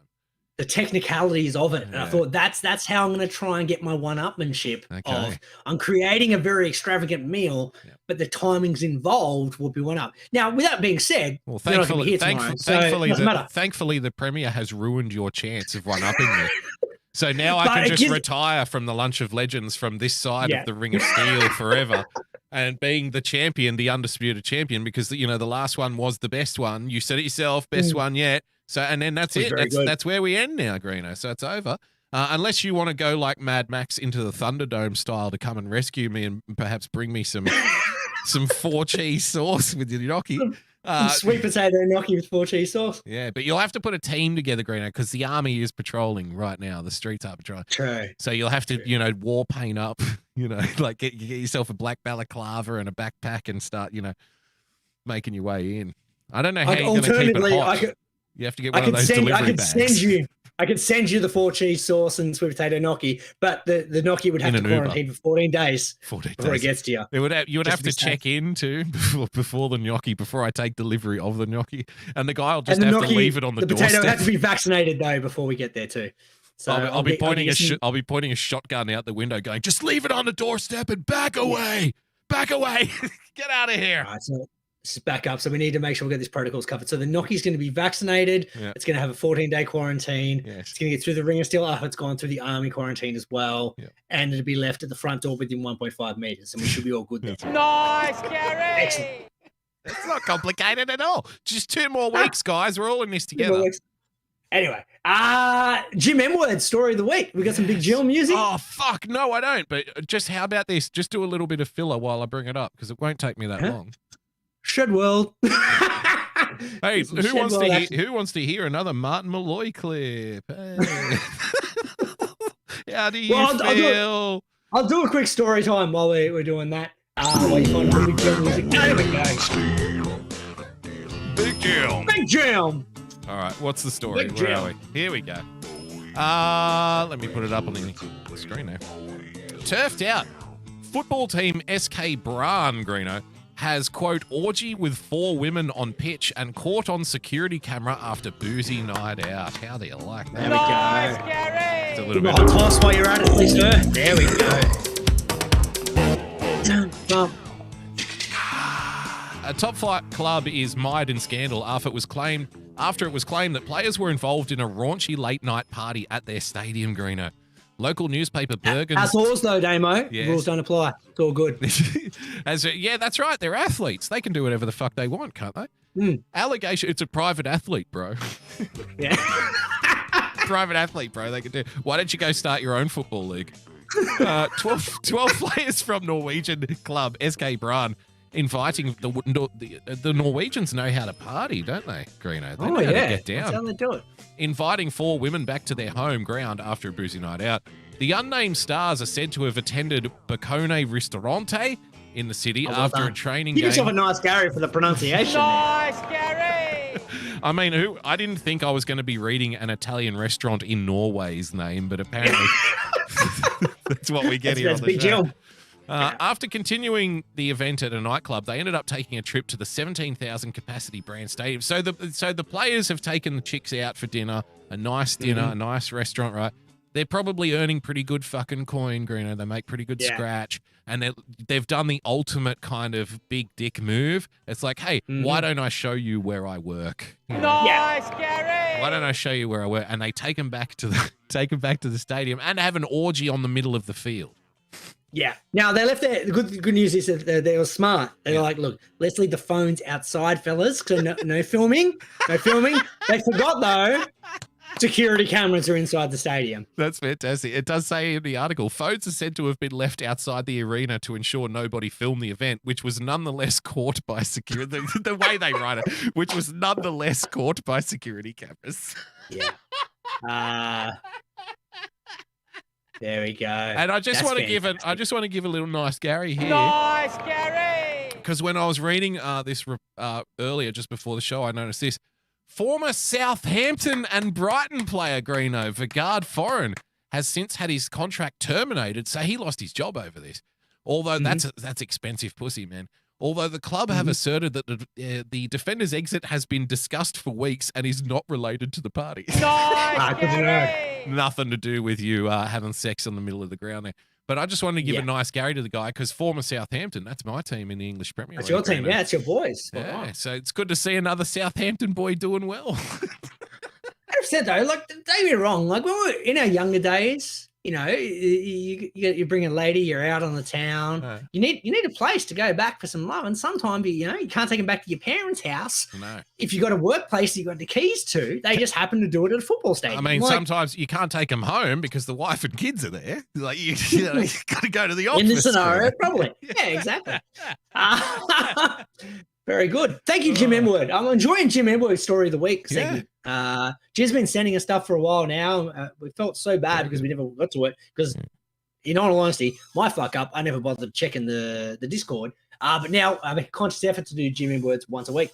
The technicalities of it. And I thought that's how I'm going to try and get my one-upmanship of I'm creating a very extravagant meal, but the timings involved will be one up. Now, with that being said, thankfully the Premier has ruined your chance of one-upping me. So now I can just retire from the Lunch of Legends from this side of the Ring of Steel forever. And being the champion, the undisputed champion, because the last one was the best one. You said it yourself, best one yet. So, and then that's it. That's where we end now, Greeno. So it's over. Unless you want to go like Mad Max into the Thunderdome style to come and rescue me and perhaps bring me some 4 cheese sauce with your gnocchi. Sweet potato gnocchi with 4 cheese sauce. Yeah, but you'll have to put a team together, Greeno, because the army is patrolling right now. The streets are patrolling. True. So you'll have to, war paint up, like get yourself a black balaclava and a backpack and start, making your way in. I don't know how you're going to keep it hot. You have to get one of those delivery bags. I could send you the 4 cheese sauce and sweet potato gnocchi, but the gnocchi would have to quarantine for 14 days before it gets to you. You would have to check in too before the gnocchi, before I take delivery of the gnocchi, and the guy will just have to leave it on the doorstep. The potato would have to be vaccinated though before we get there too. So I'll be pointing a shotgun out the window, going, "Just leave it on the doorstep and back away." Back away. Get out of here. All right, so this is back up. So we need to make sure we get these protocols covered. So the Noki's going to be vaccinated. Yeah. It's going to have a 14-day quarantine. Yes. It's going to get through the ringer still. Oh, it's gone through the army quarantine as well. Yeah. And it'll be left at the front door within 1.5 meters. And we should be all good there. Nice, Gary. Excellent. It's not complicated at all. Just 2 more weeks, guys. We're all in this together. Anyway, Jim Edwards, story of the week. We got some big Jill music. Oh, fuck. No, I don't. But just how about this? Just do a little bit of filler while I bring it up because it won't take me that long. Shed World. Hey, who wants to hear another Martin Malloy clip? Hey. How do you feel? I'll do a quick story time while we're doing that. While you find some big Jill music. There we go. Big Jill. Big Jill. All right, what's the story? Big Where Jill. are we? Here we go. Let me put it up on the screen now. Turfed out. Football team SK Bran, Greeno, has, quote, orgy with 4 women on pitch and caught on security camera after boozy night out. How do you like that? There we Nice, go. Gary. It's a little bit Hot toss while you're at it, please, sir. There we go. A top flight club is mired in scandal after it was claimed that players were involved in a raunchy late night party at their stadium, Greeno. Local newspaper Bergen's... Outdoors, though, Damo. Yes. Rules don't apply. It's all good. Yeah, that's right. They're athletes. They can do whatever the fuck they want, can't they? Allegation. It's a private athlete, bro. Yeah. Private athlete, bro. They can do. Why don't you go start your own football league? 12 players from Norwegian club SK Bran inviting the Norwegians know how to party, don't they, Greeno? They know how to get down. That's how they do it. Inviting 4 women back to their home ground after a boozy night out. The unnamed stars are said to have attended Bacone Ristorante in the city after a training Give game. yourself a nice Gary for the pronunciation. Nice, Gary. I mean, I didn't think I was going to be reading an Italian restaurant in Norway's name, but apparently that's what we get here on the big show. Jill. After continuing the event at a nightclub, they ended up taking a trip to the 17,000 capacity Brand Stadium. So the players have taken the chicks out for dinner, a nice dinner, a nice restaurant, right? They're probably earning pretty good fucking coin, Greeno. They make pretty good scratch. And they've done the ultimate kind of big dick move. It's like, hey, why don't I show you where I work? Nice, Gary. Why don't I show you where I work? And they take them back to the stadium and have an orgy on the middle of the field. Yeah. Now they left there. The good news is that they were smart. They were like, look, let's leave the phones outside, fellas. So no filming. No filming. They forgot though. Security cameras are inside the stadium. That's fantastic. It does say in the article, phones are said to have been left outside the arena to ensure nobody filmed the event, which was nonetheless caught by security. The way they write it, which was nonetheless caught by security cameras. Yeah. There we go. And I just want to give a little nice Gary here. Nice, Gary. Because when I was reading this earlier, just before the show, I noticed this. Former Southampton and Brighton player Greeno, Vigard Foreign, has since had his contract terminated, so he lost his job over this. Although that's expensive pussy, man. Although the club have asserted that the defender's exit has been discussed for weeks and is not related to the party. Nice, Gary. Nothing to do with you having sex in the middle of the ground there. But I just wanted to give a nice Gary to the guy because former Southampton, that's my team in the English Premier League. That's your team, yeah, it's your boys. Yeah, so it's good to see another Southampton boy doing well. 100% though, like, don't get me wrong, like when we were in our younger days, you know, you bring a lady, you're out on the town. You need a place to go back for some love, and sometimes you can't take them back to your parents' house. No. If you got a workplace you got the keys to, they just happen to do it at a football stadium. I mean, like, sometimes you can't take them home because the wife and kids are there. Like you got to go to the office. In this scenario, probably. Yeah, exactly. Very good. Thank you, Jim Edward. I'm enjoying Jim Edward's story of the week segment. Jim's been sending us stuff for a while now. We felt so bad because we never got to it. Because, in all honesty, my fuck up, I never bothered checking the Discord. But now I make a conscious effort to do Jim Edwards once a week.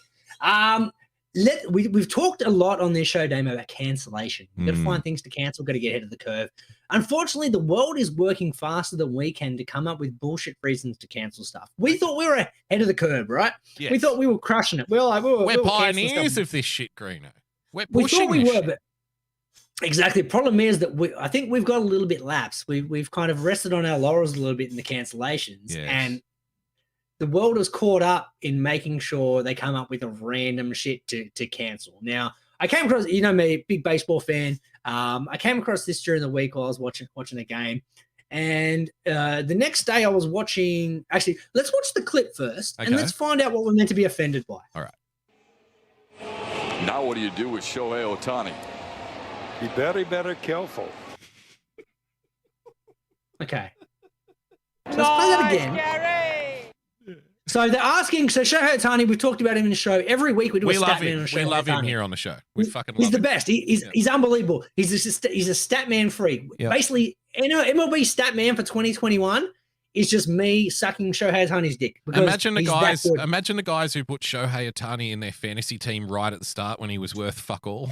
We've talked a lot on this show, Damo, about cancellation. We've got to find things to cancel, got to get ahead of the curve. Unfortunately, the world is working faster than we can to come up with bullshit reasons to cancel stuff. We thought we were ahead of the curve, right? Yes. We thought we were crushing it. We're pioneers of this shit, Greeno. We thought we were, but exactly. The problem is that I think we've got a little bit lapsed. We've kind of rested on our laurels a little bit in the cancellations, and the world is caught up in making sure they come up with a random shit to cancel. Now, I came across, you know me, big baseball fan. I came across this during the week while I was watching a game. And the next day I was watching, actually, let's watch the clip first and let's find out what we're meant to be offended by. All right. Now what do you do with Shohei Ohtani? Be very careful. Okay. So let's play that again. So they're asking, so Shohei Ohtani, we've talked about him in the show. Every week we do a stat man on Shohei Ohtani. We love him here on the show. We fucking love him. He's the best. He's unbelievable. He's a stat man freak. Yep. Basically, MLB stat man for 2021 is just me sucking Shohei Ohtani's dick. Imagine the guys who put Shohei Ohtani in their fantasy team right at the start when he was worth fuck all.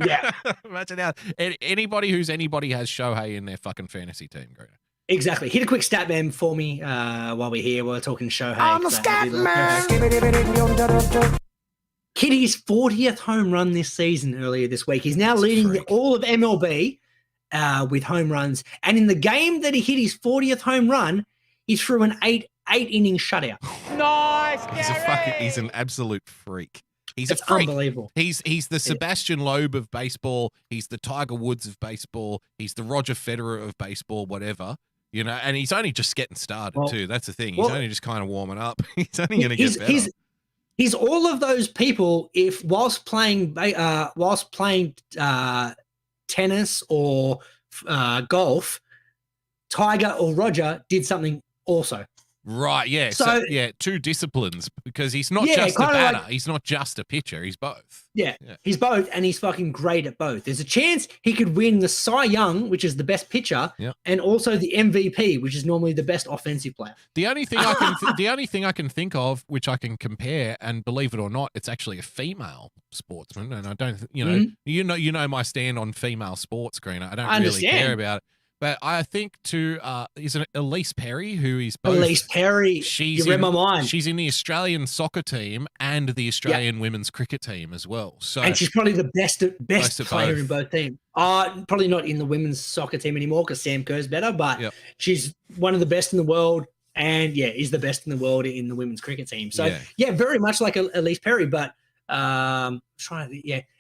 Yeah. Imagine how anybody has Shohei in their fucking fantasy team, Greeno. Exactly. Hit a quick stat man for me while we're here. We're talking Shohei. I'm a stat man. Hit his 40th home run this season earlier this week. He's now leading all of MLB with home runs. And in the game that he hit his 40th home run, he threw an eight-inning shutout. Nice, he's an absolute freak. He's a freak. Unbelievable. He's the Sebastian Loeb of baseball. He's the Tiger Woods of baseball. He's the Roger Federer of baseball, whatever. You know, and he's only just getting started too. That's the thing. He's only just kind of warming up. He's only going to get better. He's all of those people. If whilst playing tennis or golf, Tiger or Roger did something also. Right, yeah. So two disciplines, because he's not just a batter. He's not just a pitcher. He's both. Yeah, he's both, and he's fucking great at both. There's a chance he could win the Cy Young, which is the best pitcher, and also the MVP, which is normally the best offensive player. The only thing I can think of, which I can compare, and believe it or not, it's actually a female sportsman, and I don't, you know my stand on female sports, Greeno. I don't really care about it. But I think is it Elise Perry, who is both. Elise Perry, you read my mind. She's in the Australian soccer team and the Australian women's cricket team as well. So, and she's probably the best player in both teams. Probably not in the women's soccer team anymore because Sam Kerr's better, but she's one of the best in the world, and is the best in the world in the women's cricket team. So very much like Elise Perry, but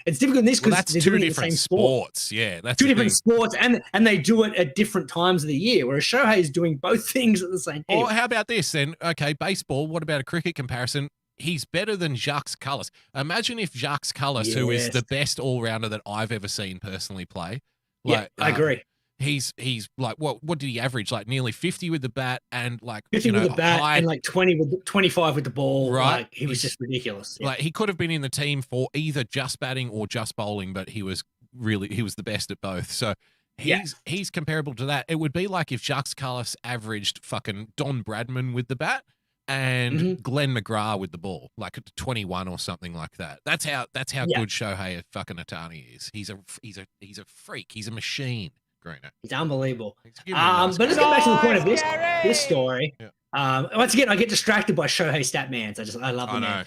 it's difficult in this because that's two different sports. Yeah, that's two different sports, and they do it at different times of the year. Whereas Shohei is doing both things at the same time. Or how about this then? Okay, baseball. What about a cricket comparison? He's better than Jacques Kallis. Imagine if Jacques Kallis, who is the best all rounder that I've ever seen personally play. I agree. He's like what did he average? Like nearly 50 with the bat and like 50 with the bat and like 25 with the ball. Right, like, he was just ridiculous. Like he could have been in the team for either just batting or just bowling, but he was the best at both. So he's comparable to that. It would be like if Jacques Kallis averaged fucking Don Bradman with the bat and Glenn McGrath with the ball, like 21 or something like that. That's how good Shohei fucking Ohtani is. He's a freak. He's a machine. Greeno. He's unbelievable. But let's get back to the point of this story. Yeah. Once again, I get distracted by Shohei Statmans. I love the man.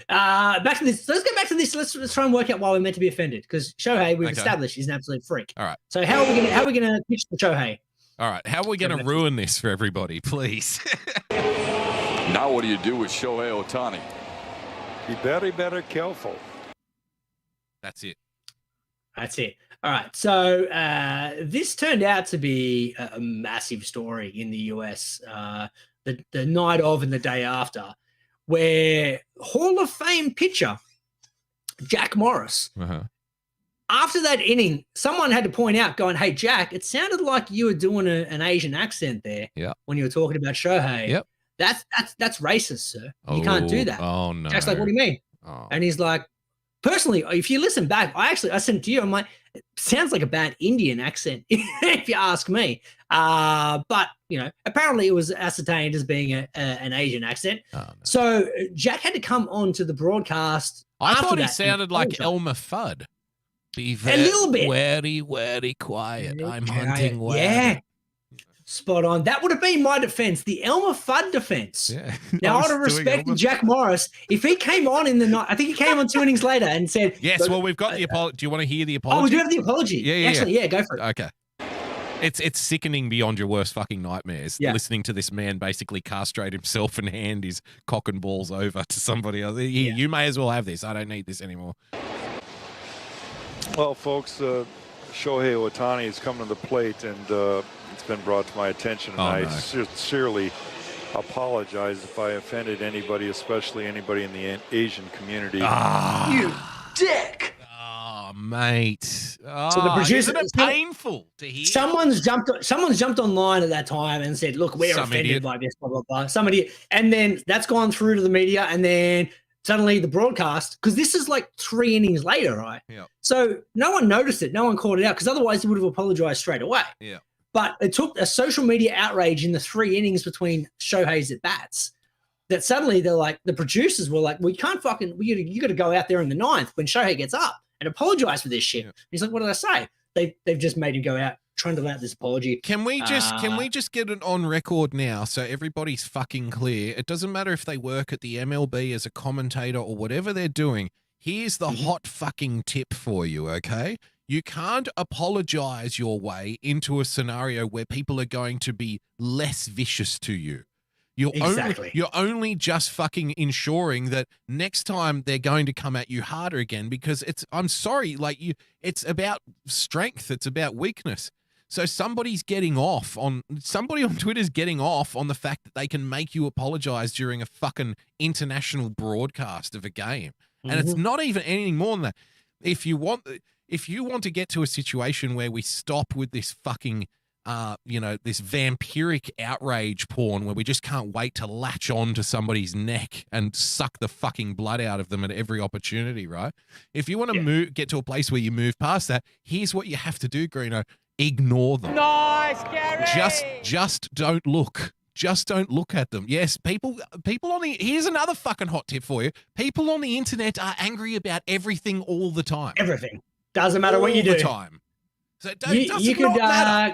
Back to this. Let's get back to this. Let's try and work out why we're meant to be offended. Because Shohei, we've established he's an absolute freak. All right. So how are we gonna pitch the Shohei? All right. How are we gonna ruin this for everybody, please? Now what do you do with Shohei Ohtani? Be very careful. That's it. All right. So this turned out to be a massive story in the US the night of and the day after, where Hall of Fame pitcher Jack Morris, after that inning, someone had to point out, going, "Hey, Jack, it sounded like you were doing an Asian accent there when you were talking about Shohei. Yep. That's racist, sir. You can't do that." Oh, no. Jack's like, "What do you mean?" Oh. And he's like, personally, if you listen back, I sent it to you. I'm like, it sounds like a bad Indian accent, if you ask me. But, apparently it was ascertained as being an Asian accent. Oh, no. So Jack had to come on to the broadcast. I thought he sounded like Elmer Fudd. Be a little bit. Very, very quiet. I'm hunting well. Yeah. Spot on. That would have been my defense, the Elmer Fudd defense. Yeah. Now, I would have respected Jack Morris if he came on in the night. I think he came on 2 innings later and said, "Yes, well, we've got the apology. Do you want to hear the apology?" Oh, we do have the apology. Yeah. Actually, go for it. Okay. It's sickening beyond your worst fucking nightmares. Yeah. Listening to this man basically castrate himself and hand his cock and balls over to somebody else. You may as well have this. I don't need this anymore. Well, folks, Shohei Ohtani has come to the plate, and it's been brought to my attention, and I sincerely apologize if I offended anybody, especially anybody in the Asian community. You dick! Oh, mate. Oh, So the producer, isn't it painful to hear? Someone's jumped online at that time and said, "Look, we're offended by this, blah blah blah." Somebody, and then that's gone through to the media, and then suddenly the broadcast, because this is like 3 innings later, right? Yeah. So no one noticed it, no one called it out, because otherwise he would have apologized straight away. Yeah. But it took a social media outrage in the 3 innings between Shohei's at bats that suddenly they're like, the producers were like, "We can't fucking, you got to go out there in the 9th when Shohei gets up and apologize for this shit." Yeah. He's like, "What did I say?" They've just made him go out, trundle out this apology. Can we just get it on record now so everybody's fucking clear? It doesn't matter if they work at the MLB as a commentator or whatever they're doing. Here's the hot fucking tip for you, okay? You can't apologize your way into a scenario where people are going to be less vicious to you. You're only just fucking ensuring that next time they're going to come at you harder again, because I'm sorry, it's about strength, it's about weakness. So somebody on Twitter's getting off on the fact that they can make you apologize during a fucking international broadcast of a game. And it's not even anything more than that. If you want to get to a situation where we stop with this fucking this vampiric outrage porn where we just can't wait to latch on to somebody's neck and suck the fucking blood out of them at every opportunity, right? If you want to get to a place where you move past that, here's what you have to do, Greeno. Ignore them. Nice, Gary. Just don't look. Just don't look at them. Yes, people on the, here's another fucking hot tip for you. People on the internet are angry about everything all the time. Everything. Doesn't matter what you do. All the time. So you could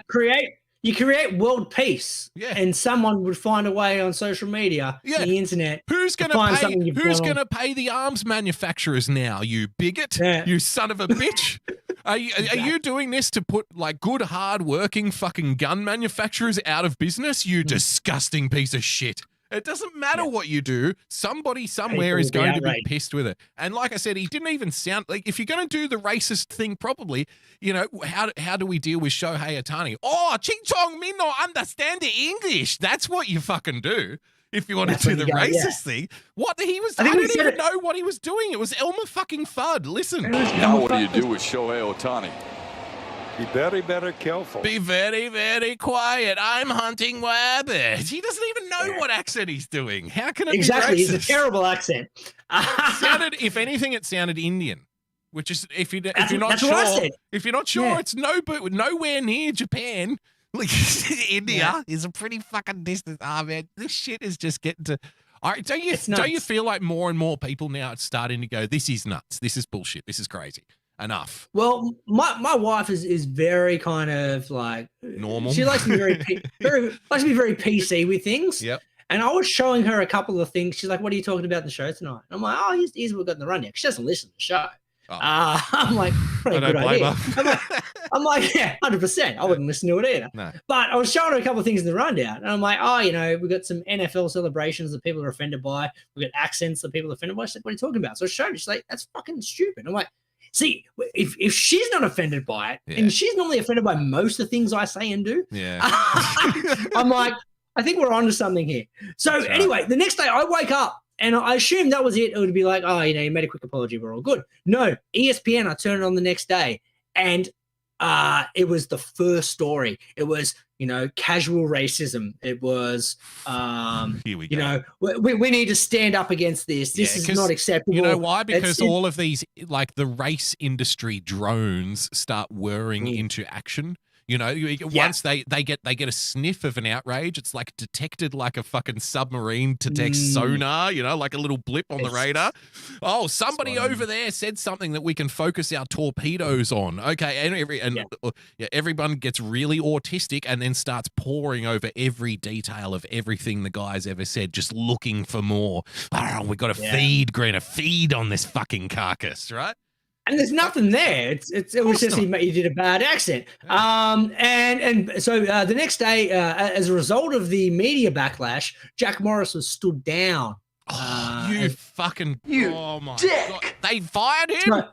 create world peace, and someone would find a way on social media, the internet. Who's going to pay the arms manufacturers now? You bigot, you son of a bitch. Are you doing this to put like good, hard-working fucking gun manufacturers out of business? You disgusting piece of shit. It doesn't matter what you do. Somebody somewhere is going to be pissed with it. And like I said, he didn't even sound like, if you're going to do the racist thing properly, how do we deal with Shohei Ohtani? Oh, Ching Chong me no understand the English. That's what you fucking do. If you want to do the racist thing. I didn't even know what he was doing. It was Elmer fucking Fudd. Listen. Now what do you do with Shohei Ohtani? Be very, very careful. Be very, very quiet. I'm hunting rabbits. He doesn't even know what accent he's doing. How can it be racist? He's a terrible accent. If anything, it sounded Indian. Which is, if you're not sure, it's nowhere near Japan. Like, India is a pretty fucking distance. Man, this shit is just getting to. All right, don't you feel like more and more people now are starting to go, this is nuts. This is bullshit. This is crazy. Enough. Well, my wife is very kind of like normal. She likes to be likes to be very PC with things. Yep. And I was showing her a couple of things. She's like, "What are you talking about in the show tonight?" And I'm like, "Oh, here's what we got in the rundown." She doesn't listen to the show. Oh. I'm like, pretty good idea. I'm like, yeah, 100%. I wouldn't listen to it either. No. But I was showing her a couple of things in the rundown, and I'm like, we've got some NFL celebrations that people are offended by. We've got accents that people are offended by. She's like, what are you talking about? So I showed her. She's like, that's fucking stupid. I'm like, see, if she's not offended by it, and she's normally offended by most of the things I say and do, I'm like, I think we're onto something here. So anyway, the next day I wake up, and I assumed that was it. It would be like, you made a quick apology. We're all good. No, ESPN, I turned it on the next day, and it was the first story. It was, casual racism. It was, here we go. We need to stand up against this. This is not acceptable. You know why? Because all of these, like the race industry drones start whirring into action. Once they get a sniff of an outrage, it's like detected like a fucking submarine detects sonar, like a little blip on the radar. Oh, somebody over there said something that we can focus our torpedoes on. Okay, and everyone gets really autistic and then starts poring over every detail of everything the guy's ever said, just looking for more. Oh, we got to feed on this fucking carcass, right? And there's nothing there. It was just he did a bad accent. And so the next day, as a result of the media backlash, Jack Morris was stood down. Oh, oh my God. They fired him?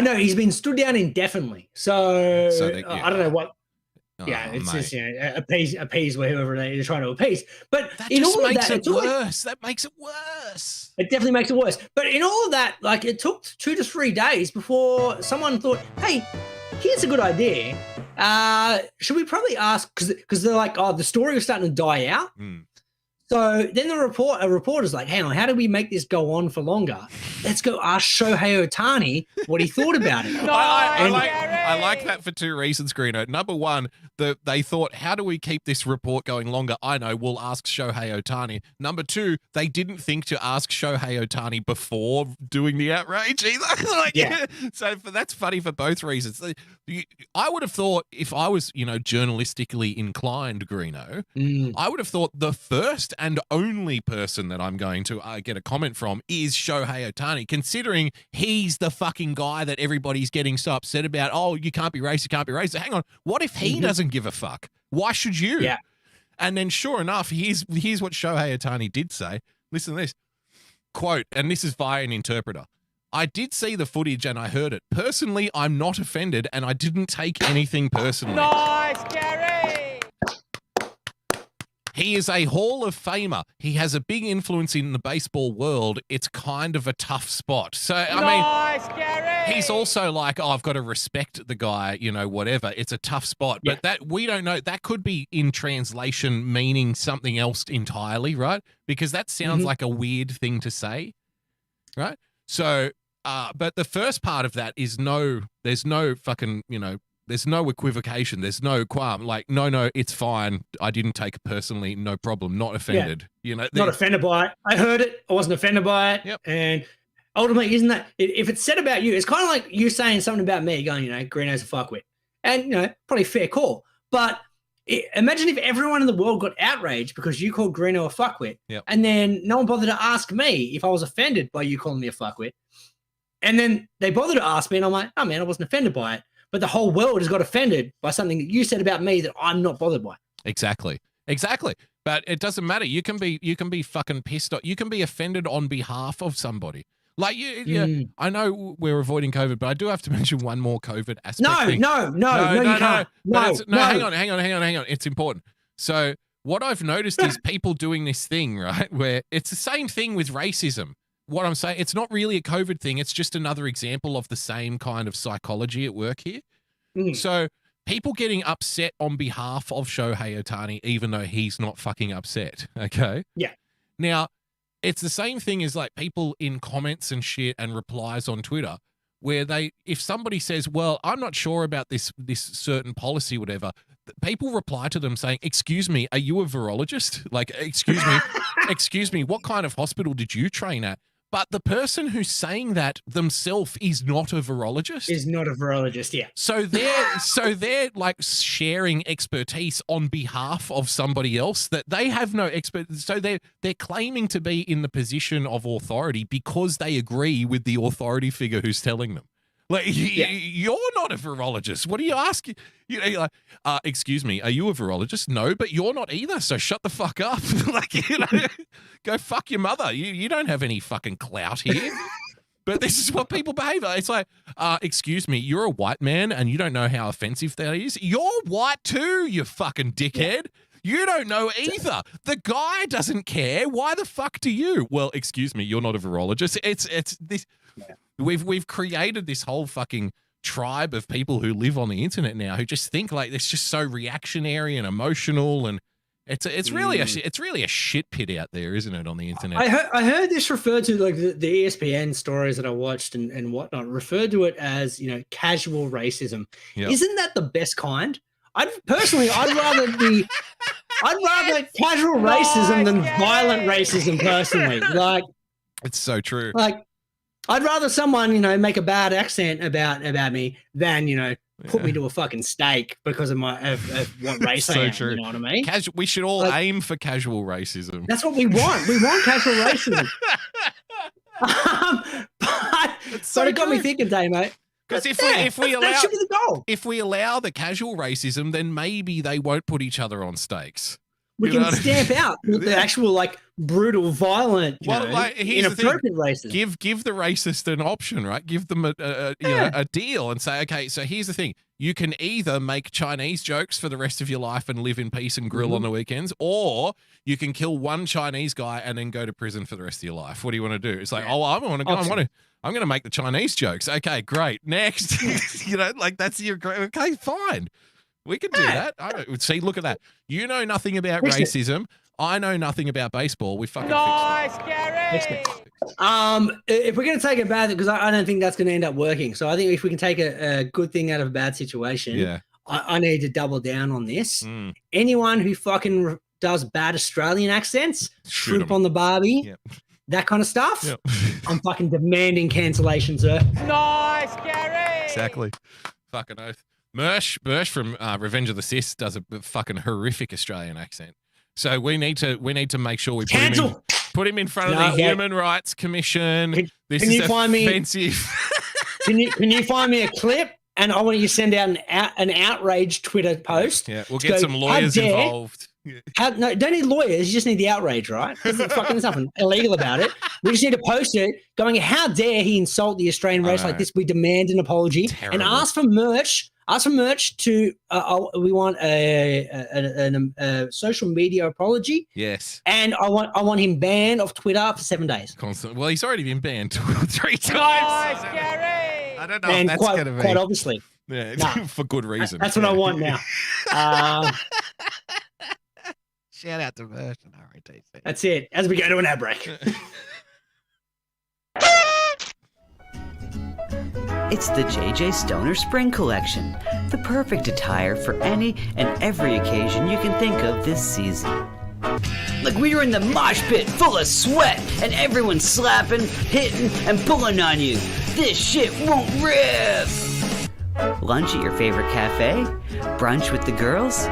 No, he's been stood down indefinitely. So I don't know what. It's mate. just appease whoever they're trying to appease. But that in just all makes of that, it worse. That makes it worse. It definitely makes it worse. But in all of that, like it took 2 to 3 days before someone thought, "Hey, here's a good idea. Should we probably ask?" Because they're like, "Oh, the story was starting to die out." So then a reporter's like, "Hang on, how do we make this go on for longer? Let's go ask Shohei Ohtani what he thought about it." I like that for 2 reasons, Greeno. Number one, they thought, how do we keep this report going longer? I know, we'll ask Shohei Ohtani. Number 2, they didn't think to ask Shohei Ohtani before doing the outrage either. So that's funny for both reasons. I would have thought, if I was, journalistically inclined, Greeno, I would have thought the first and only person that I'm going to get a comment from is Shohei Ohtani, considering he's the fucking guy that everybody's getting so upset about. Oh, you can't be racist, you can't be racist. Hang on, what if he doesn't give a fuck? Why should you? Yeah. And then sure enough, here's what Shohei Ohtani did say. Listen to this. Quote, and this is via an interpreter. "I did see the footage and I heard it. Personally, I'm not offended and I didn't take anything personally." Nice, Gary! He is a Hall of Famer. He has a big influence in the baseball world. It's kind of a tough spot. So, Nice, Gary! He's also like, oh, I've got to respect the guy, whatever. It's a tough spot. But that we don't know. That could be in translation meaning something else entirely, right? Because that sounds like a weird thing to say, right? So, but the first part of that is there's no fucking, there's no equivocation. There's no qualm. Like, no, it's fine. I didn't take it personally. No problem. Not offended. Not offended by it. I heard it. I wasn't offended by it. Yep. And ultimately, isn't that if it's said about you, it's kind of like you saying something about me, going, Greeno's a fuckwit, and probably fair call. But imagine if everyone in the world got outraged because you called Greeno a fuckwit, and then no one bothered to ask me if I was offended by you calling me a fuckwit, and then they bothered to ask me, and I'm like, oh man, I wasn't offended by it. But the whole world has got offended by something that you said about me that I'm not bothered by. Exactly. But it doesn't matter. You can be fucking pissed off. You can be offended on behalf of somebody. Like I know we're avoiding COVID, but I do have to mention one more COVID aspect. No, you can't. Hang on. It's important. So what I've noticed is people doing this thing, right? Where it's the same thing with racism. What I'm saying, it's not really a COVID thing. It's just another example of the same kind of psychology at work here. So people getting upset on behalf of Shohei Ohtani, even though he's not fucking upset. Okay. Yeah. Now, it's the same thing as like people in comments and shit and replies on Twitter where if somebody says, well, I'm not sure about this certain policy, whatever, people reply to them saying, excuse me, are you a virologist? Like, excuse me, what kind of hospital did you train at? But the person who's saying that themselves is not a virologist. Yeah. So they're like sharing expertise on behalf of somebody else that they have no so they're claiming to be in the position of authority because they agree with the authority figure who's telling them. Like, you're not a virologist. What are you asking? Excuse me, are you a virologist? No, but you're not either. So shut the fuck up. Go fuck your mother. You don't have any fucking clout here. But this is what people behave. It's like, excuse me, you're a white man and you don't know how offensive that is. You're white too, you fucking dickhead. You don't know either. The guy doesn't care. Why the fuck do you? Well, excuse me, you're not a virologist. It's this. We've created this whole fucking tribe of people who live on the internet now who just think like it's just so reactionary and emotional, and it's really a shit pit out there, isn't it, on the internet? I heard this referred to, like the ESPN stories that I watched and whatnot referred to it as casual racism. Yep. Isn't that the best kind? I'd rather casual racism than violent racism personally. Like, it's so true. Like, I'd rather someone, make a bad accent about me than, put me to a fucking stake because of what race I am. True. You know what I mean? We should all aim for casual racism. That's what we want. We want casual racism. It's so But it got me true. thinking, Damo. Because if we allow that should be the goal. If we allow the casual racism, then maybe they won't put each other on stakes. We You know can what I mean? stamp out the actual like brutal, violent, here's the thing. inappropriate racism. Give the racist an option, right? Give them a deal and say, okay, so here's the thing: you can either make Chinese jokes for the rest of your life and live in peace and grill on the weekends, or you can kill one Chinese guy and then go to prison for the rest of your life. What do you want to do? It's like, oh, I want to go. I'm going to make the Chinese jokes. Okay, great. Next, that's your great. Okay, fine. We can do that. See, look at that. You know nothing about racism. I know nothing about baseball. We fucking Nice, Gary. If we're going to take a bad thing, because I don't think that's going to end up working. So I think if we can take a good thing out of a bad situation, I need to double down on this. Anyone who fucking does bad Australian accents, shrimp on the Barbie, that kind of stuff, I'm fucking demanding cancellation, sir. Nice, Gary. Exactly. Fucking oath. Mersh from Revenge of the Sis does a fucking horrific Australian accent. So we need to make sure we put him in front of the Human Rights Commission. This is offensive. Can you find me a clip? And I want you to send out an outrage Twitter post. Yeah, we'll get some lawyers involved. No, don't need lawyers. You just need the outrage, right? There's nothing illegal about it. We just need to post it going, how dare he insult the Australian race like this? We demand an apology. Terrible. And ask for merch. Ask for merch to, we want a social media apology. Yes. And I want him banned off Twitter for 7 days. Constant. Well, he's already been banned 3 times. Nice, Gary. I don't know if that's going to be. Quite obviously. Yeah, for good reason. That's what I want now. Shout out to Mersh and RATC. That's it. As we go to an ad break. It's the JJ Stoner Spring Collection, the perfect attire for any and every occasion you can think of this season. Like we were in the mosh pit full of sweat and everyone's slapping, hitting, and pulling on you. This shit won't rip! Lunch at your favorite cafe? Brunch with the girls?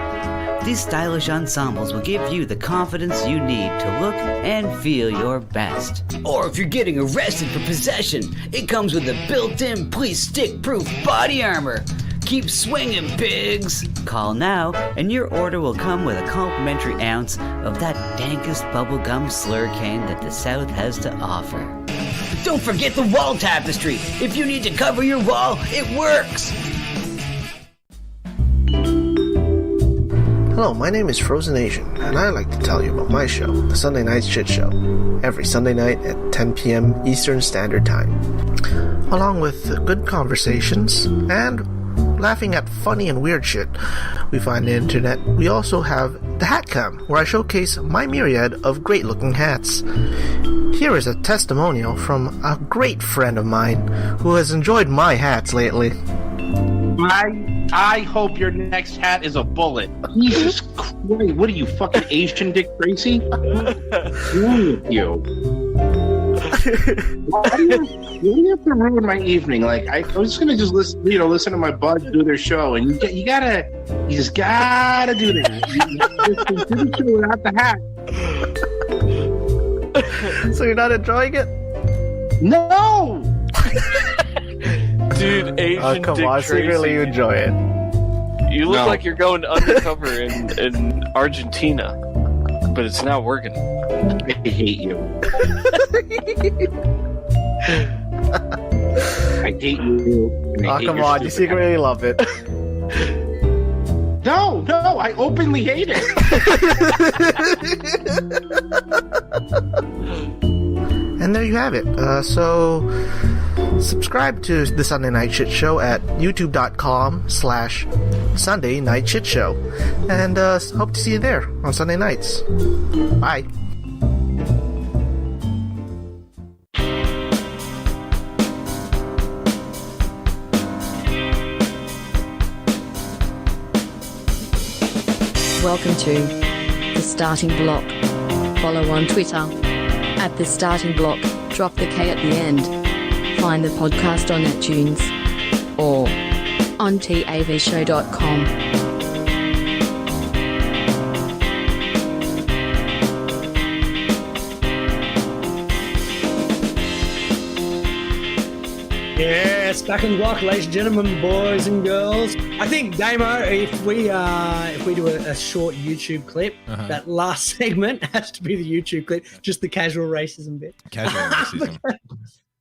These stylish ensembles will give you the confidence you need to look and feel your best. Or if you're getting arrested for possession, it comes with a built-in police stick-proof body armor. Keep swinging, pigs! Call now, and your order will come with a complimentary ounce of that dankest bubblegum slurricane that the South has to offer. Don't forget the wall tapestry! If you need to cover your wall, it works! Hello, my name is Frozen Asian, and I'd like to tell you about my show, The Sunday Night Shit Show, every Sunday night at 10 p.m. Eastern Standard Time. Along with good conversations and laughing at funny and weird shit we find on the internet, we also have the Hat Cam, where I showcase my myriad of great-looking hats. Here is a testimonial from a great friend of mine who has enjoyed my hats lately. I hope your next hat is a bullet. Jesus Christ, what are you, fucking Asian Dick Tracy? What's wrong with you? Why do you have to ruin my evening? Like, I was just gonna listen to my buds do their show, and you just gotta do that. You do the show without the hat. So you're not enjoying it? No! Dude, Asian come Dick on, Tracy. secretly you enjoy it. You look like you're going undercover in Argentina, but it's not working. I hate you. I hate you. Oh, come on, you secretly love it. No, I openly hate it. And there you have it. So subscribe to the Sunday Night Shit Show at youtube.com/Sunday Night Shit Show. And hope to see you there on Sunday nights. Bye. Welcome to The Starting Block. Follow on Twitter at The Starting Block. Drop the K at the end. Find the podcast on iTunes or on tavshow.com. Yes, back on the block, ladies and gentlemen, boys and girls. I think, Damo, if we do a short YouTube clip, that last segment has to be the YouTube clip, just the casual racism bit. Casual racism.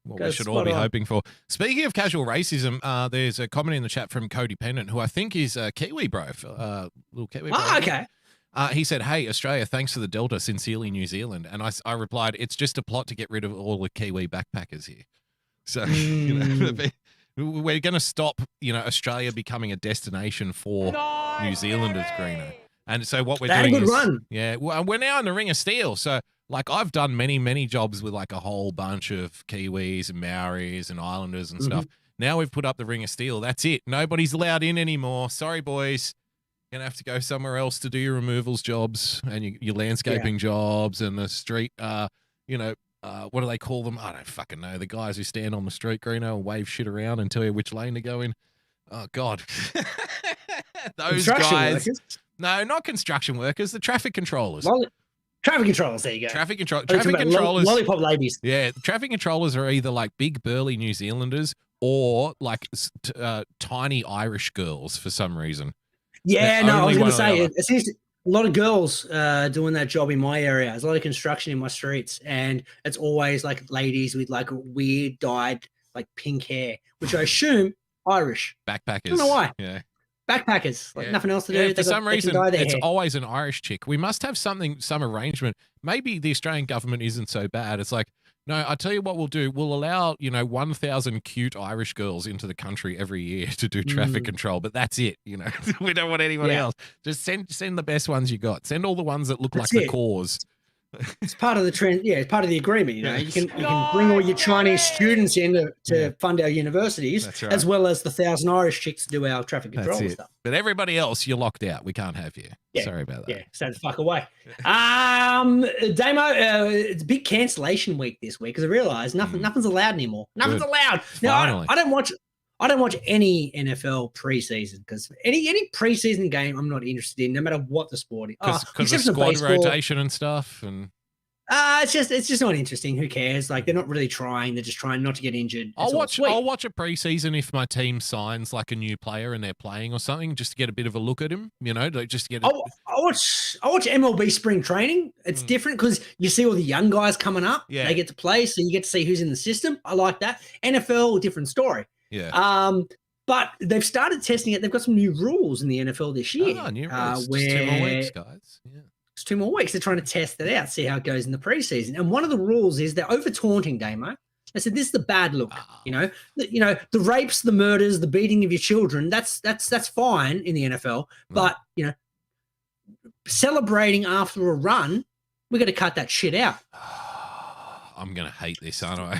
What we should all be hoping for. Speaking of casual racism, there's a comment in the chat from Cody Pennant, who I think is a Kiwi bro, little Kiwi bro. Oh, okay. He said, "Hey, Australia, thanks for the Delta. Sincerely, New Zealand." And I replied, "It's just a plot to get rid of all the Kiwi backpackers here." So we're going to stop, Australia becoming a destination for New Zealanders, Greeno. And so what we're doing is, we're now in the Ring of Steel. So I've done many jobs with a whole bunch of Kiwis and Maoris and Islanders and stuff. Now we've put up the Ring of Steel. That's it. Nobody's allowed in anymore. Sorry, boys. You're going to have to go somewhere else to do your removals jobs and your landscaping jobs and the street, what do they call them? I don't fucking know. The guys who stand on the street, Greeno, and wave shit around and tell you which lane to go in. Oh, God. Those guys. Workers? No, not construction workers. The traffic controllers. Traffic controllers, there you go. Traffic controllers. Lollipop ladies. Yeah, traffic controllers are either big, burly New Zealanders or tiny Irish girls for some reason. Yeah, I was going to say, it seems a lot of girls doing that job in my area. There's a lot of construction in my streets, and it's always ladies with weird dyed pink hair, which I assume Irish. Backpackers. I don't know why. Yeah. Backpackers, nothing else to do. For some reason, it's always an Irish chick. We must have some arrangement. Maybe the Australian government isn't so bad. It's no, I tell you what we'll do. We'll allow, 1,000 cute Irish girls into the country every year to do traffic control, but that's it. We don't want anyone else. Just send the best ones you got. Send all the ones that look like the cause. It's part of the trend. Yeah, it's part of the agreement. You can bring all your Chinese students in to fund our universities, as well as the 1,000 Irish chicks to do our traffic control and stuff. But everybody else, you're locked out. We can't have you. Sorry about that. Yeah, stay the fuck away. Damo, it's a big cancellation week this week because I realised nothing's allowed anymore. Nothing's allowed. Now I don't watch any NFL preseason because any preseason game I'm not interested in, no matter what the sport is. Because of squad rotation and stuff, and it's just not interesting. Who cares? They're not really trying. They're just trying not to get injured. I'll watch a preseason if my team signs a new player and they're playing or something, just to get a bit of a look at him. Just to get. I watch MLB spring training. It's different because you see all the young guys coming up. Yeah, they get to play, so you get to see who's in the system. I like that. NFL, different story. Yeah. But they've started testing it. They've got some new rules in the NFL this year. New rules. Just 2 more weeks, guys. Yeah. It's 2 more weeks. They're trying to test it out, see how it goes in the preseason. And one of the rules is they're over taunting, Damo. I said, this is the bad look. The rapes, the murders, the beating of your children. That's fine in the NFL. But celebrating after a run, we got to cut that shit out. I'm going to hate this, aren't I?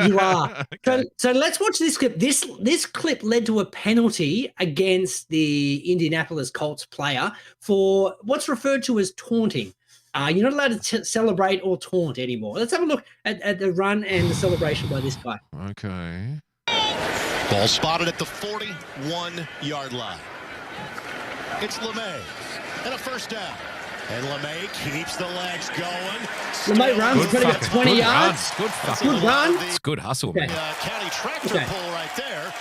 You are. Okay. So let's watch this clip. This clip led to a penalty against the Indianapolis Colts player for what's referred to as taunting. You're not allowed to celebrate or taunt anymore. Let's have a look at the run and the celebration by this guy. Okay. Ball spotted at the 41-yard line. It's LeMay and a first down. And LeMay keeps the legs going. LeMay runs, putting about 20 yards. Good run. It's good hustle, man. County tractor pull right there.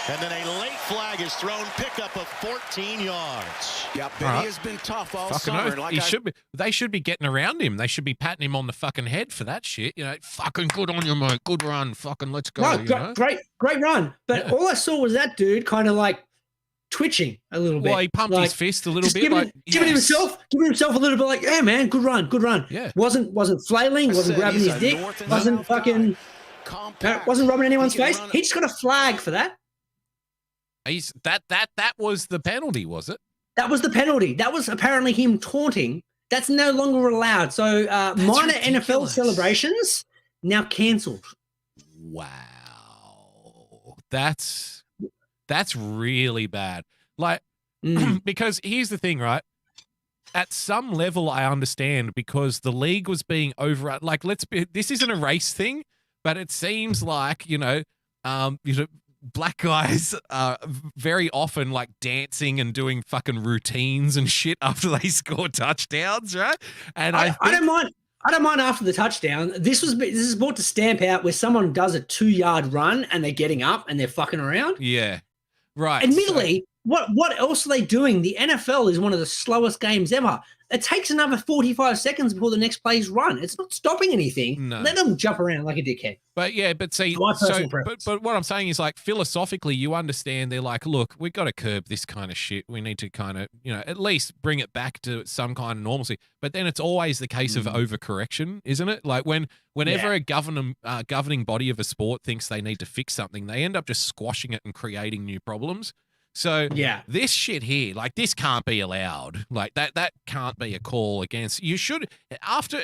And then a late flag is thrown, pickup of 14 yards. Yeah, Benny has been tough all summer. They should be getting around him. They should be patting him on the fucking head for that shit. Fucking good on you, mate. Good run. Fucking let's go. No, great run. But all I saw was that dude kind of twitching a little bit. Well, he pumped his fist a little bit. Giving himself a little bit yeah, man, good run. Yeah. Wasn't flailing, wasn't grabbing his dick, wasn't fucking, wasn't rubbing anyone's face. He just got a flag for that. That was the penalty, was it? That was the penalty. That was apparently him taunting. That's no longer allowed. So minor ridiculous. NFL celebrations now cancelled. Wow. That's really bad. Because here's the thing, right? At some level, I understand because the league was being over. This isn't a race thing, but it seems like black guys are very often dancing and doing fucking routines and shit after they score touchdowns, right? And I don't mind. I don't mind after the touchdown. This is brought to stamp out where someone does a 2-yard run and they're getting up and they're fucking around. Yeah. Right. Admittedly, what else are they doing? The NFL is one of the slowest games ever. It takes another 45 seconds before the next play's run. It's not stopping anything. No. Let them jump around like a dickhead. But yeah, but see, but what I'm saying is like philosophically, you understand they're like, look, we've got to curb this kind of shit. We need to kind of, at least bring it back to some kind of normalcy. But then it's always the case of overcorrection, isn't it? Like whenever a governing body of a sport thinks they need to fix something, they end up just squashing it and creating new problems. So this shit here, like this can't be allowed. Like that can't be a call against. You should,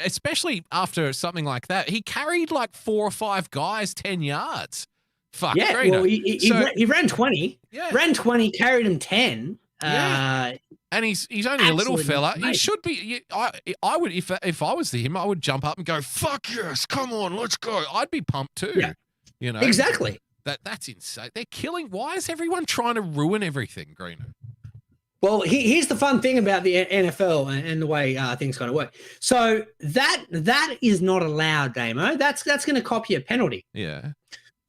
especially after something like that, he carried like 4 or 5 guys 10 yards. Fuck. Yeah, Greeno. well, he ran 20. Yeah. Ran 20, carried him 10. Yeah. And he's only a little fella. He should be. I would if I was him, I would jump up and go, "Fuck yes, come on, let's go." I'd be pumped too. Yeah. Exactly. That's insane. They're killing. Why is everyone trying to ruin everything, Greeno? Well, here's the fun thing about the NFL and the way things kind of work. So that is not allowed, Damo. That's going to cop you a penalty. Yeah.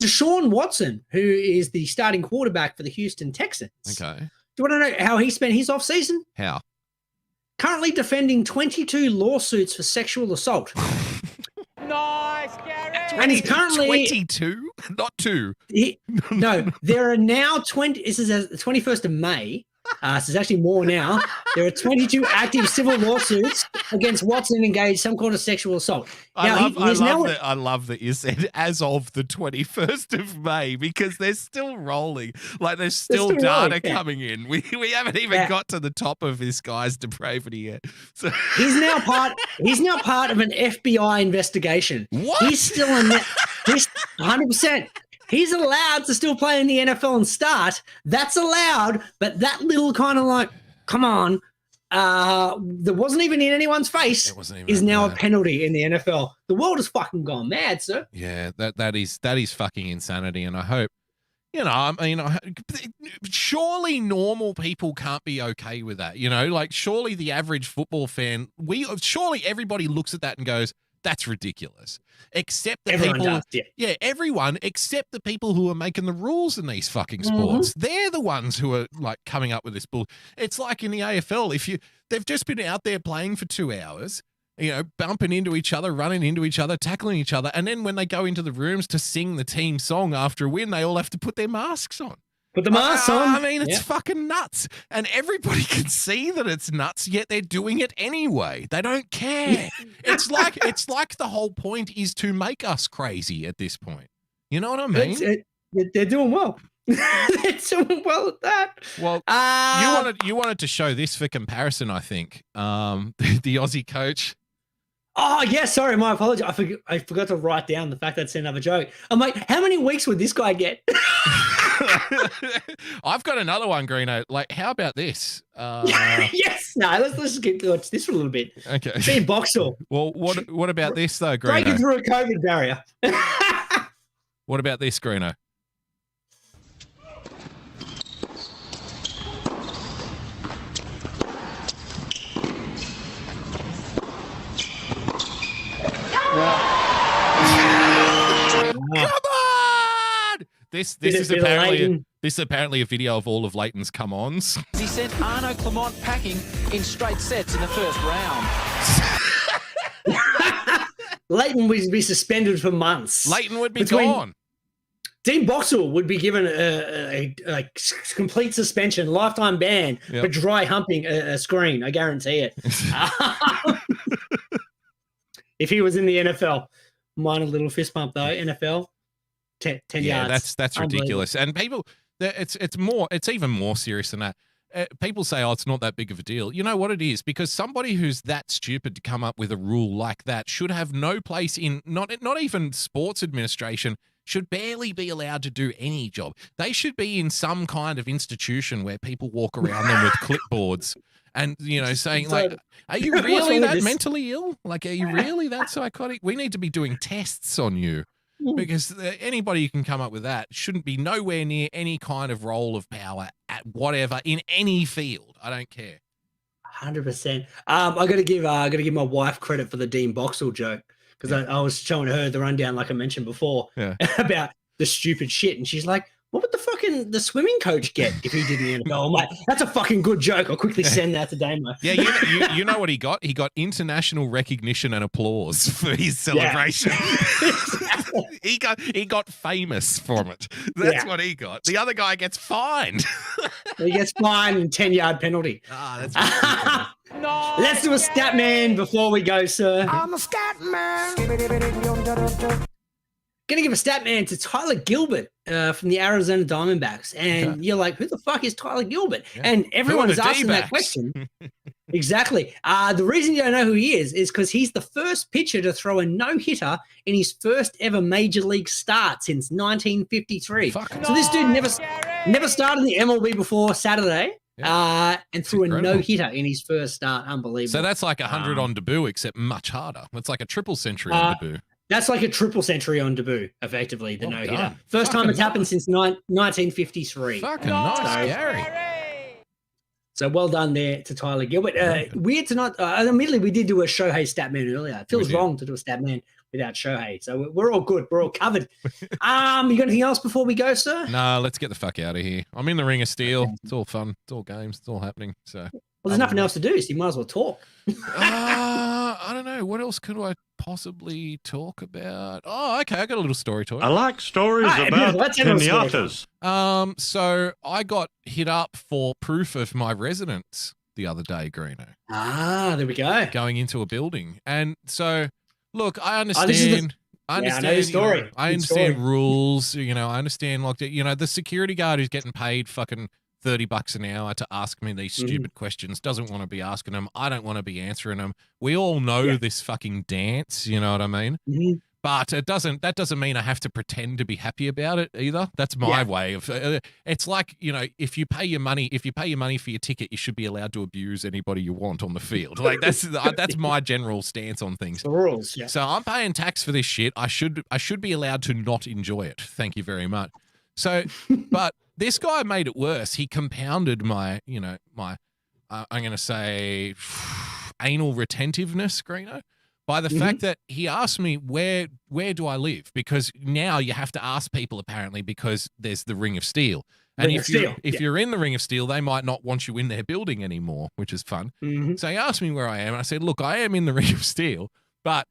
Deshaun Watson, who is the starting quarterback for the Houston Texans. Okay. Do you want to know how he spent his offseason? How? Currently defending 22 lawsuits for sexual assault. Nice, Gary. And he's currently 22, not 2. No, there are now 20. This is the 21st of May. So it's actually more now. There are 22 active civil lawsuits against Watson engaged some kind of sexual assault. I love that you said as of the 21st of May because they're still rolling. Like there's still data coming in. We haven't even got to the top of this guy's depravity yet. So he's now part of an FBI investigation. What? He's still he's 100%. He's allowed to still play in the NFL and start. That's allowed, but that little kind of like, come on, that wasn't even in anyone's face is now a penalty in the NFL. The world has fucking gone mad, sir. Yeah, that is fucking insanity, and I hope, surely normal people can't be okay with that. Like surely the average football fan, surely everybody looks at that and goes, that's ridiculous. Except the everyone people, does, everyone except the people who are making the rules in these fucking sports. They're the ones who are like coming up with this bull. It's like in the AFL. They've just been out there playing for 2 hours, bumping into each other, running into each other, tackling each other, and then when they go into the rooms to sing the team song after a win, they all have to put their masks on. Put the masks on. I mean, it's fucking nuts. And everybody can see that it's nuts, yet they're doing it anyway. They don't care. It's like the whole point is to make us crazy at this point. You know what I mean? They're doing well. They're doing well at that. Well, you wanted to show this for comparison, I think. The Aussie coach. Oh, yeah, sorry, my apologies. I forgot to write down the fact that it's another joke. I'm like, how many weeks would this guy get? I've got another one, Greeno. Like, how about this? Yes, no, let's get this for a little bit. Okay. Being Boxall. Well, what about this though, Greeno? Breaking through a COVID barrier. What about this, Greeno? Come on! This is apparently a video of all of Leighton's come-ons. He sent Arno Clement packing in straight sets in the first round. Leighton would be suspended for months. Leighton would be gone. Dean Boxall would be given a complete suspension, lifetime ban for dry humping a screen. I guarantee it. If he was in the NFL, minor little fist pump though. NFL, 10 yards. Yeah, that's ridiculous. And people, it's even more serious than that. People say, oh, it's not that big of a deal. You know what it is? Because somebody who's that stupid to come up with a rule like that should have no place in, not even sports administration, should barely be allowed to do any job. They should be in some kind of institution where people walk around them with clipboards and, saying like, are you really that mentally ill? Like, are you really that psychotic? We need to be doing tests on you. Because anybody who can come up with that shouldn't be nowhere near any kind of role of power at whatever in any field. I don't care. 100%. I got to give my wife credit for the Dean Boxall joke because I was showing her the rundown, like I mentioned before, about the stupid shit, and she's like, "What would the swimming coach get if he did the NFL?" I'm like, "That's a fucking good joke. I'll quickly send that to Damo." Yeah, you know what he got? He got international recognition and applause for his celebration. He got famous from it. That's what he got. The other guy gets fined. He gets fined and 10-yard penalty. Let's do a stat man before we go, sir. I'm a scat man. Gonna give a stat man to Tyler Gilbert from the Arizona Diamondbacks. And you're like, who the fuck is Tyler Gilbert? Yeah. And everyone is asking that question. Exactly. The reason you don't know who he is because he's the first pitcher to throw a no-hitter in his first ever major league start since 1953. So this dude never started in the MLB before Saturday and threw a no-hitter in his first start. Unbelievable. So that's like 100 on debut, except much harder. It's like a triple century on debut. That's like a triple century on debut, effectively, the no-hitter. First time it's happened since 1953. Fucking nice, Gary. So well done there to Tyler Gilbert. Weird to not admittedly, we did do a Shohei Statman earlier. It feels wrong to do a Statman without Shohei. So we're all good. We're all covered. You got anything else before we go, sir? No, let's get the fuck out of here. I'm in the Ring of Steel. It's all fun. It's all games. It's all happening. So well, there's nothing else to do, so you might as well talk. I don't know. What else could I possibly talk about? Oh, okay. I got a little story to it. I like stories about pinatas. So I got hit up for proof of my residence the other day, Greeno. There we go. Going into a building. And so, look, I understand. I understand. I know the story. I understand rules. I understand, like, the security guard who's getting paid fucking $30 an hour to ask me these stupid questions doesn't want to be asking them. I don't want to be answering them. We all know this fucking dance. You know what I mean? But that doesn't mean I have to pretend to be happy about it either. That's my way of. It's like, if you pay your money for your ticket, you should be allowed to abuse anybody you want on the field. Like that's my general stance on things. The rules. Yeah. So I'm paying tax for this shit. I should be allowed to not enjoy it. Thank you very much. So, but this guy made it worse. He compounded my I'm going to say anal retentiveness, Greeno, by the fact that he asked me where do I live? Because now you have to ask people apparently because there's the Ring of Steel. And if you're in the Ring of Steel, they might not want you in their building anymore, which is fun. So he asked me where I am, and I said, look, I am in the Ring of Steel, but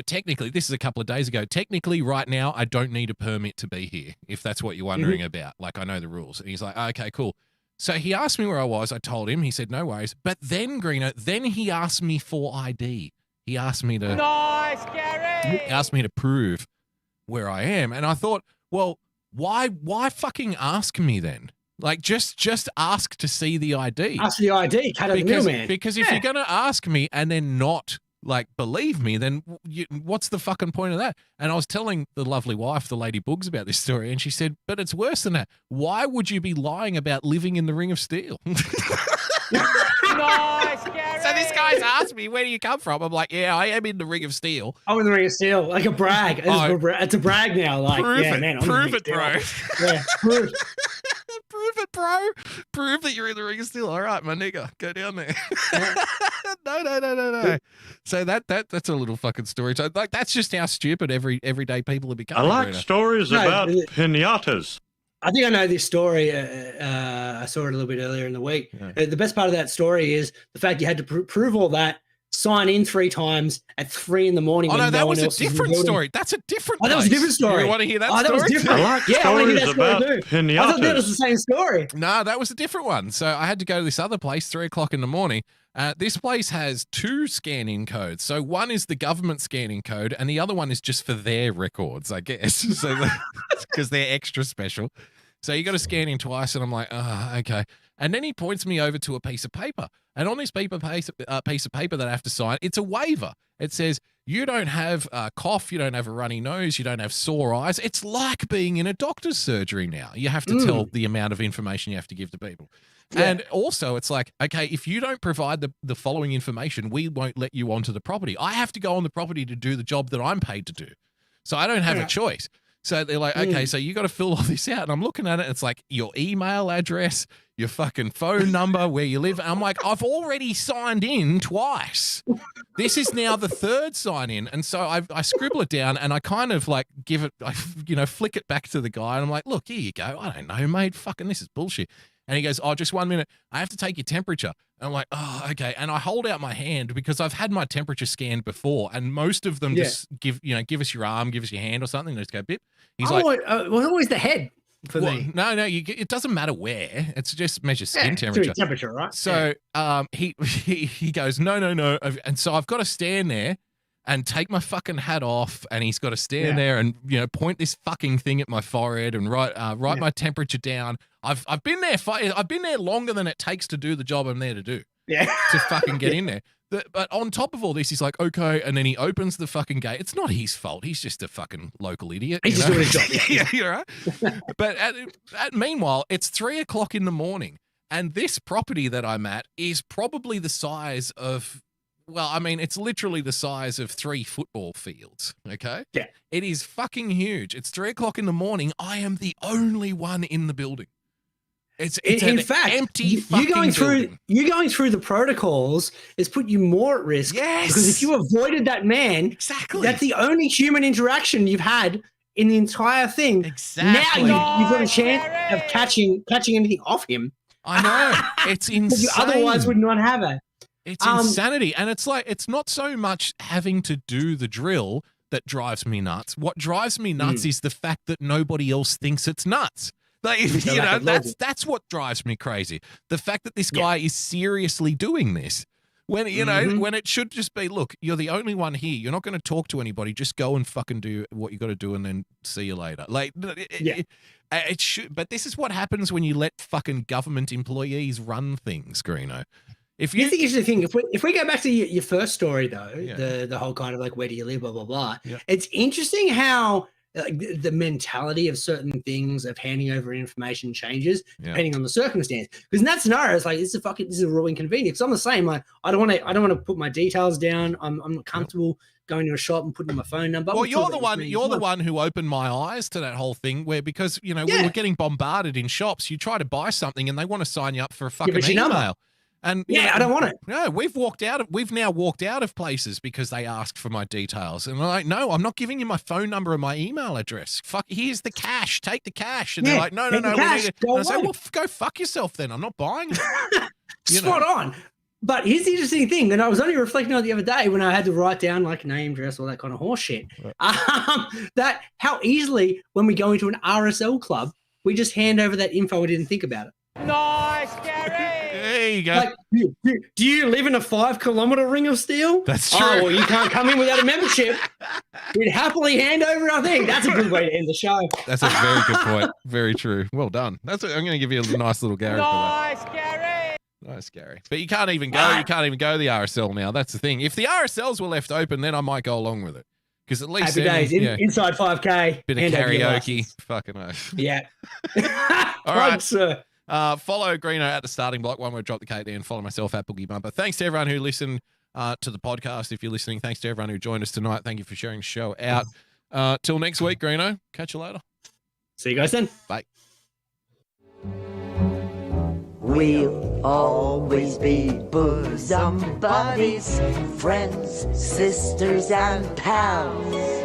technically, this is a couple of days ago. Technically, right now, I don't need a permit to be here, if that's what you're wondering about. Like, I know the rules. And he's like, okay, cool. So he asked me where I was. I told him. He said, no worries. But then, Greeno, he asked me for ID. He asked me to... Nice, Gary! He asked me to prove where I am. And I thought, well, why fucking ask me then? Like, just ask to see the ID. Ask the ID. Cut out the middleman. Because if you're going to ask me and then not... believe me, then what's the fucking point of that? And I was telling the lovely wife, the Lady Boogs, about this story, and she said, but it's worse than that. Why would you be lying about living in the Ring of Steel? Nice, Gary! So this guy's asked me, where do you come from? I'm like, yeah, I am in the Ring of Steel. I'm in the Ring of Steel, like a brag. It's a brag now. Like, prove yeah, it, man, prove it, bro. Yeah, prove. Prove it, bro. Prove that you're in the Ring of Steel. All right, my nigga, go down there. No. So that's a little fucking story. So like that's just how stupid everyday people are becoming. I like stories about pinatas. I think I know this story. I saw it a little bit earlier in the week. Yeah. The best part of that story is the fact you had to prove all that, sign in 3 times at 3 a.m. Oh no, that was a different story. That's a different. That was a different story. You want to hear that story? That was different. I like stories about pinatas. I thought that was the same story. No, that was a different one. So I had to go to this other place, 3:00 in the morning. This place has 2 scan-in codes. So one is the government scan-in code, and the other one is just for their records, I guess. So because they're extra special. So you got to scan in twice, and I'm like, okay. And then he points me over to a piece of paper, and on this piece of paper that I have to sign, it's a waiver. It says you don't have a cough, you don't have a runny nose, you don't have sore eyes. It's like being in a doctor's surgery now. You have to tell the amount of information you have to give to people. Yeah. And also, it's like, okay, if you don't provide the following information, we won't let you onto the property. I have to go on the property to do the job that I'm paid to do. So I don't have a choice. So they're like, okay, so you got to fill all this out. And I'm looking at it. It's like your email address, your fucking phone number, where you live. And I'm like, I've already signed in twice. This is now the third sign in. And so I scribble it down and I kind of like give it, flick it back to the guy. And I'm like, look, here you go. I don't know, mate. Fucking this is bullshit. And he goes, oh, just 1 minute. I have to take your temperature. And I'm like, oh, okay. And I hold out my hand because I've had my temperature scanned before. And most of them just give us your arm, give us your hand or something. They just go, bip. He's always the head. For me. No, it doesn't matter where. It's just measure skin temperature. Temperature, right? So he goes, no. And so I've got to stand there and take my fucking hat off, and he's got to stand there and point this fucking thing at my forehead and write my temperature down. I've been there. I've been there longer than it takes to do the job I'm there to do. Yeah. To fucking get in there. But on top of all this, he's like, okay, and then he opens the fucking gate. It's not his fault. He's just a fucking local idiot. He's just doing his job. Yeah, you're right. But meanwhile, it's 3:00 in the morning, and this property that I'm at is probably the size of, it's literally the size of 3 football fields. Okay. Yeah. It is fucking huge. It's 3:00 in the morning. I am the only one in the building. It's in fact, empty fucking building. You going through the protocols has put you more at risk. Yes. Because if you avoided that man, exactly, that's the only human interaction you've had in the entire thing. Exactly. Now you've got a chance of catching anything off him. I know. It's insane. You otherwise would not have it. It's insanity. And it's like, it's not so much having to do the drill that drives me nuts. What drives me nuts is the fact that nobody else thinks it's nuts. Like, that's what drives me crazy. The fact that this guy is seriously doing this when, when it should just be, look, you're the only one here. You're not going to talk to anybody. Just go and fucking do what you got to do and then see you later. Like, it should, but this is what happens when you let fucking government employees run things, Greeno. Here's the interesting thing. If we go back to your first story, though, the whole kind of like, where do you live, blah, blah, blah. Yeah. It's interesting how the mentality of certain things of handing over information changes depending on the circumstance. Because in that scenario, it's like, this is a real inconvenience. Because I'm the same. Like, I don't want to put my details down. I'm not comfortable going to a shop and putting my phone number. Well, you're the one who opened my eyes to that whole thing, where because we were getting bombarded in shops. You try to buy something and they want to sign you up for a fucking email. And I don't want it. No, we've now walked out of places because they asked for my details. And I'm like, no, I'm not giving you my phone number and my email address. Fuck, here's the cash. Take the cash. And they're like, no. We need it. And I say, well, go fuck yourself then. I'm not buying it. Spot on. But here's the interesting thing, and I was only reflecting on it the other day when I had to write down like name, address, all that kind of horse shit. That how easily when we go into an RSL club, we just hand over that info and didn't think about it. Nice, Gary. There you go. Like, do you live in a 5-kilometer ring of steel? That's true. Oh, well, you can't come in without a membership. We'd happily hand over our thing. That's a good way to end the show. That's a very good point. Very true. Well done. I'm going to give you a nice little Gary for that. Nice, Gary. Nice, Gary. But you can't even go. You can't even go the RSL now. That's the thing. If the RSLs were left open, then I might go along with it. Because at least happy days. Inside 5K. Bit of karaoke. Fucking oath. Yeah. All right, sir. Follow Greeno at the starting block. One word, drop the K there, and follow myself at BoogieBumper. Thanks to everyone who listened to the podcast. If you're listening, thanks to everyone who joined us tonight. Thank you for sharing the show out. Till next week, Greeno. Catch you later. See you guys then. Bye. We'll always be bosom buddies, friends, sisters, and pals.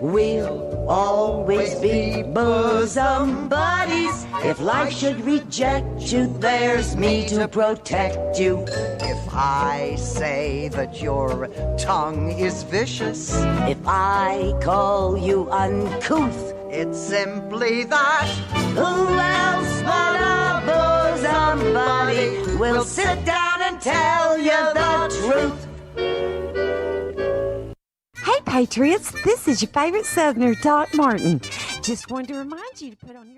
We'll always be bosom buddies. If life should reject you, there's me to protect you. If I say that your tongue is vicious, if I call you uncouth, it's simply that. Who else but a bosom buddy will sit down and tell you the truth? Hey, Patriots, this is your favorite Southerner, Doc Martin. Just wanted to remind you to put on your